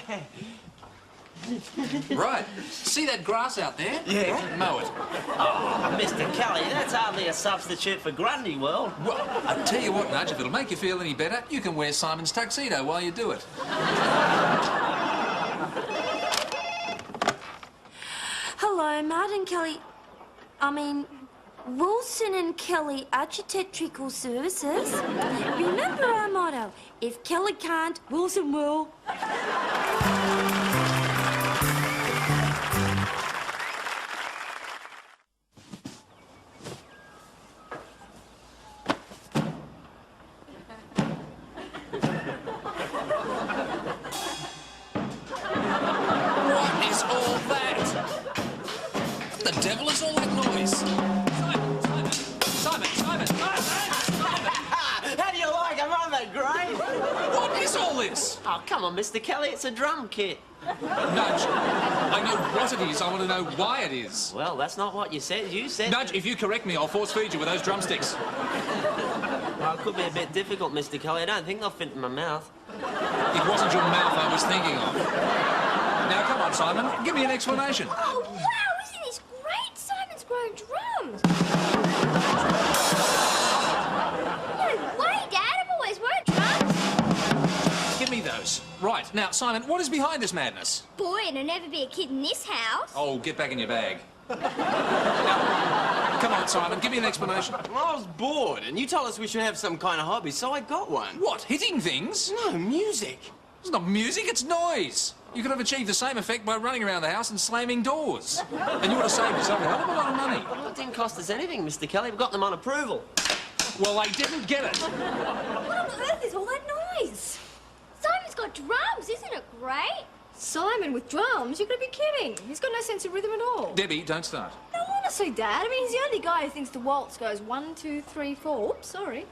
Right. See that grass out there? Yeah. Mow it. Oh, Mr. Kelly, that's hardly a substitute for Grundy World. Well, I tell you what, Nudge, if it'll make you feel any better, you can wear Simon's tuxedo while you do it. Hello, Martin Kelly. Wilson and Kelly Architectural Services. Remember our motto, If Kelly can't, Wilson will. What is all that? What the devil is all that noise? Simon! How do you like them? Aren't they great? What is all this? Oh, come on, Mr. Kelly, it's a drum kit. Nudge, I know what it is. I want to know why it is. Well, that's not what you said. You said... Nudge, if you correct me, I'll force feed you with those drumsticks. Well, it could be a bit difficult, Mr. Kelly. I don't think they'll fit in my mouth. It wasn't your mouth I was thinking of. Now, come on, Simon. Give me an explanation. Oh, wow, isn't this great? Simon's grown drums. No way, Dad. I've always worn drums. Give me those. Right. Now, Simon, what is behind this madness? Boy, and there'll never be a kid in this house. Oh, get back in your bag. Now, come on, Simon, give me an explanation. I was bored, and you told us we should have some kind of hobby, so I got one. What, hitting things? No, music. It's not music, it's noise. You could have achieved the same effect by running around the house and slamming doors. And you would have saved yourself a hell of a lot of money. Well, it didn't cost us anything, Mr. Kelly. We got them on approval. Well, they didn't get it. What on earth is all that noise? Simon's got drums. Isn't it great? Simon with drums? You're going to be kidding. He's got no sense of rhythm at all. Debbie, don't start. No, honestly, Dad. I mean, he's the only guy who thinks the waltz goes 1, 2, 3, 4. Oops, sorry.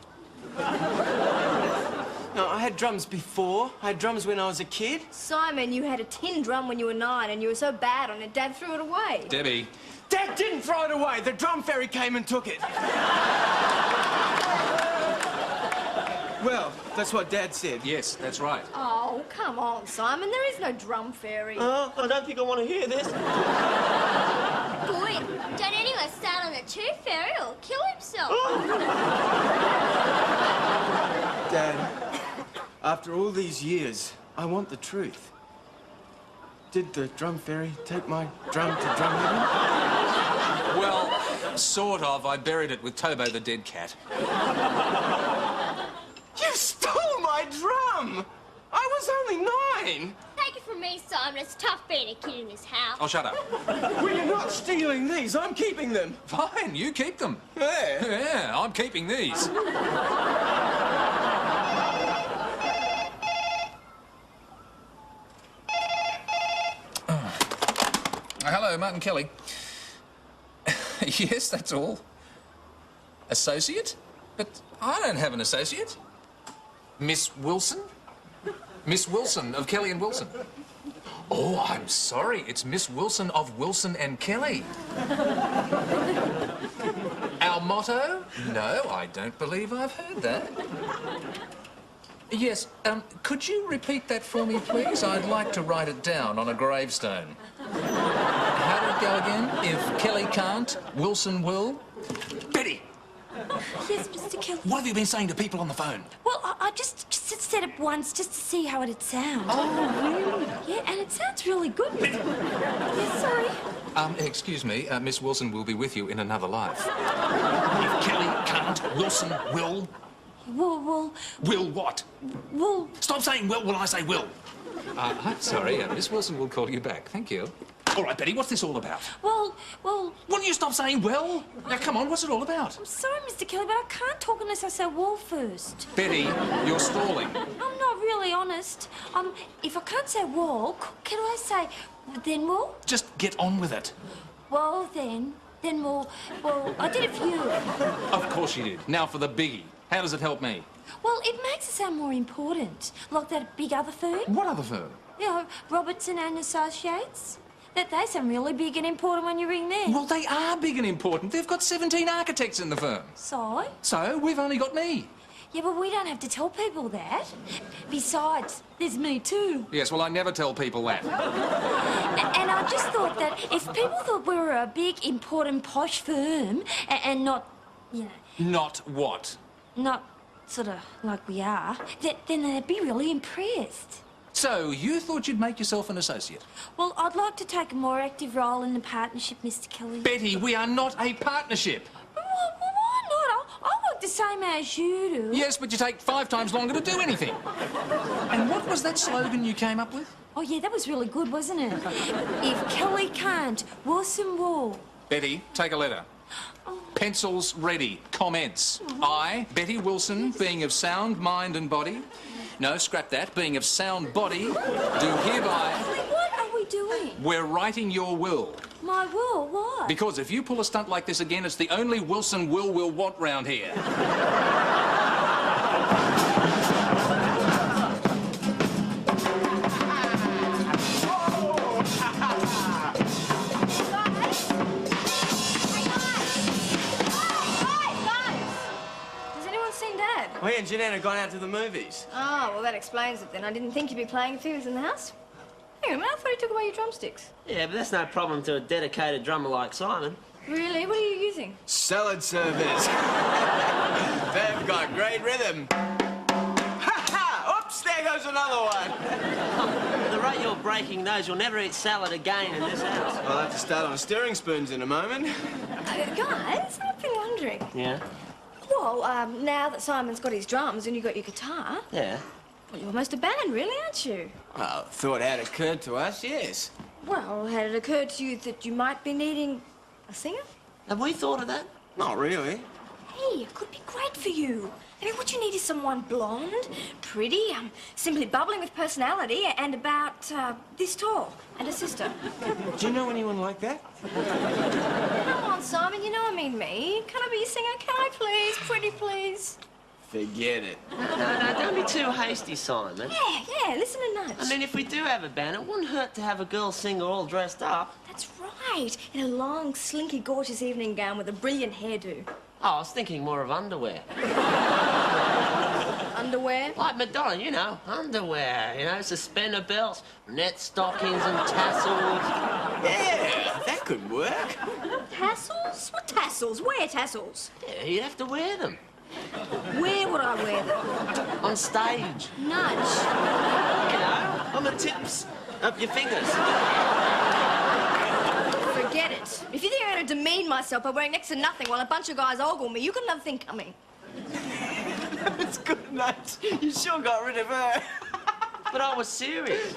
No, I had drums before. I had drums when I was a kid. Simon, you had a tin drum when you were 9 and you were so bad on it, Dad threw it away. Debbie. Dad didn't throw it away. The drum fairy came and took it. Well, that's what Dad said. Yes, that's right. Oh, come on, Simon. There is no drum fairy. Oh, I don't think I want to hear this. Boy, don't anyone start on the tooth fairy or kill himself. Dad, after all these years, I want the truth. Did the drum fairy take my drum to drum heaven? Well, sort of. I buried it with Tobo the dead cat. You stole my drum! I was only 9! Take it from me, Simon. It's tough being a kid in this house. Oh, shut up. Well, you're not stealing these. I'm keeping them. Fine, you keep them. Yeah. Yeah, I'm keeping these. Hello, Martin Kelly. Yes, that's all. Associate? But I don't have an associate. Miss Wilson? Miss Wilson of Kelly and Wilson. Oh, I'm sorry. It's Miss Wilson of Wilson and Kelly. Our motto? No, I don't believe I've heard that. Yes, could you repeat that for me, please? I'd like to write it down on a gravestone. How did it go again? If Kelly can't, Wilson will. Betty! Yes, Mr. Kelly. What have you been saying to people on the phone? Well, I just said it once just to see how it'd sound. Oh, really? Yeah, and it sounds really good. Yes, sorry. Excuse me, Miss Wilson will be with you in another life. If Kelly can't, Wilson will. Well... Will what? Well... Stop saying will when I say will. I'm sorry, Miss Wilson will call you back. Thank you. All right, Betty, what's this all about? Well... Wouldn't you stop saying well? Now, come on, what's it all about? I'm sorry, Mr. Kelly, but I can't talk unless I say well first. Betty, you're stalling. I'm not really honest. If I can't say well, can I say then well? Just get on with it. Well, then well, I did it for you. Of course you did. Now for the biggie. How does it help me? Well, it makes it sound more important. Like that big other firm. What other firm? You know, Robertson and Associates. That they sound really big and important when you ring them. Well, they are big and important. They've got 17 architects in the firm. So? So, we've only got me. Yeah, but we don't have to tell people that. Besides, there's me too. Yes, well, I never tell people that. And I just thought that if people thought we were a big, important, posh firm and not, you know... Not what? Not sort of like we are, then they'd be really impressed. So, you thought you'd make yourself an associate? Well, I'd like to take a more active role in the partnership, Mr. Kelly. Betty, we are not a partnership. Well, why not? I'll work the same as you do. Yes, but you take 5 times longer to do anything. And what was that slogan you came up with? Oh, yeah, that was really good, wasn't it? If Kelly can't, Wilson will. Betty, take a letter. Pencils ready. Commence. I, Betty Wilson, being of sound mind and body. No, scrap that. Being of sound body, do hereby... Kelly, what are we doing? We're writing your will. My will? Why? Because if you pull a stunt like this again, it's the only Wilson will we'll want round here. Well, he and Jeanette have gone out to the movies. Oh, well, that explains it then. I didn't think you'd be playing if he was in the house. Hang on a minute, I thought he took away your drumsticks. Yeah, but that's no problem to a dedicated drummer like Simon. Really? What are you using? Salad servers. They've got great rhythm. Ha ha! Oops, there goes another one. At the rate you're breaking those, you'll never eat salad again in this house. I'll have to start on stirring spoons in a moment. Guys, I've been wondering. Yeah? Well, now that Simon's got his drums and you've got your guitar, Yeah. well, you're almost a band, really, aren't you? Well, thought had occurred to us, yes. Well, had it occurred to you that you might be needing a singer? Have we thought of that? Not really. Hey, it could be great for you. I mean, what you need is someone blonde, pretty, simply bubbling with personality, and about this tall, and a sister. Do you know anyone like that? Come on, Simon, you know I mean me. Can I be a singer? Can I please? Pretty please. Forget it. No, don't be too hasty, Simon. Yeah, listen to Nudge. I mean, if we do have a band, it wouldn't hurt to have a girl singer all dressed up. That's right. In a long, slinky, gorgeous evening gown with a brilliant hairdo. Oh, I was thinking more of underwear. Underwear? Like Madonna, you know, underwear, you know, suspender belts, net stockings and tassels. Yeah, that could work. Tassels? What tassels? Where tassels? Yeah, you'd have to wear them. Where would I wear them? On stage. Nudge. You know, on the tips of your fingers. Forget it. If you think I'm going to demean myself by wearing next to nothing while a bunch of guys ogle me, you've got another thing coming. It's good, Nudge. You sure got rid of her. But I was serious.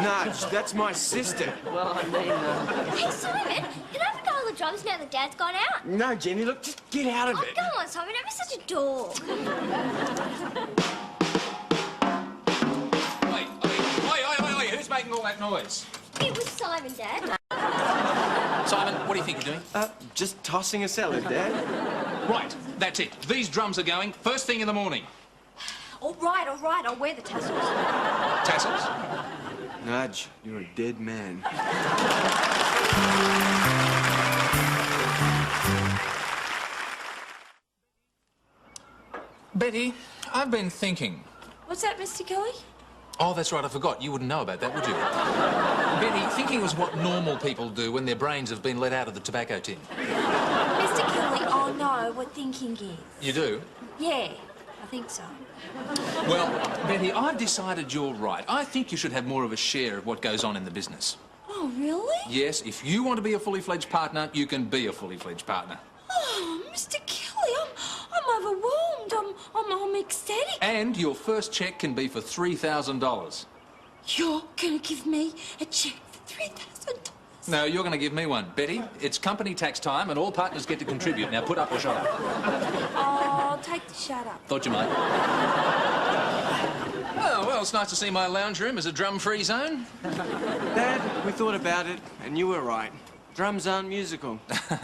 Nudge, that's my sister. Well, I mean, Hey, Simon, can I have a go on the drums now that Dad's gone out? No, Jenny, look, just get out of Oh, it. come on, Simon, don't be such a dork. Oi, who's making all that noise? It was Simon, Dad. Simon, what do you think you're doing? Just tossing a salad, Dad. Right, that's it. These drums are going first thing in the morning. All right, I'll wear the tassels. Tassels? Nudge, you're a dead man. Betty, I've been thinking. What's that, Mr. Kelly? Oh, that's right, I forgot. You wouldn't know about that, would you? Betty, thinking was what normal people do when their brains have been let out of the tobacco tin. Mr. Kelly, I know what thinking is. You do? Yeah, I think so. Well, Betty, I've decided you're right. I think you should have more of a share of what goes on in the business. Oh, really? Yes, if you want to be a fully-fledged partner, you can be a fully-fledged partner. Oh, Mr. Kelly, I'm overwhelmed. I'm ecstatic. And your first cheque can be for $3,000. You're gonna give me a cheque for $3,000? No, you're going to give me one. Betty, it's company tax time and all partners get to contribute. Now put up or shut up. I'll take the shut up. Thought you might. Oh, well, it's nice to see my lounge room as a drum-free zone. Dad, we thought about it, and you were right. Drums aren't musical.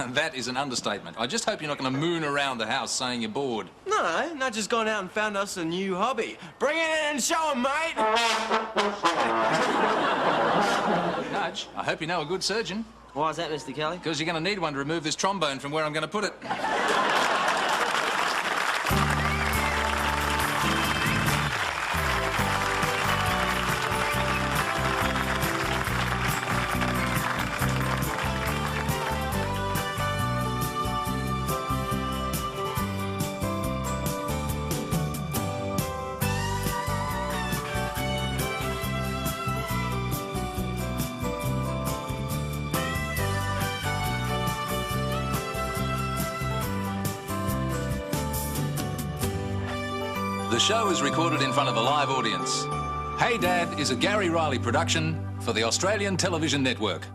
That is an understatement. I just hope you're not going to moon around the house saying you're bored. No, Nudge has gone out and found us a new hobby. Bring it in and show 'em, mate! Nudge, I hope you know a good surgeon. why is that, Mr. Kelly? Because you're going to need one to remove this trombone from where I'm going to put it. The show is recorded in front of a live audience. Hey Dad is a Gary Riley production for the Australian Television Network.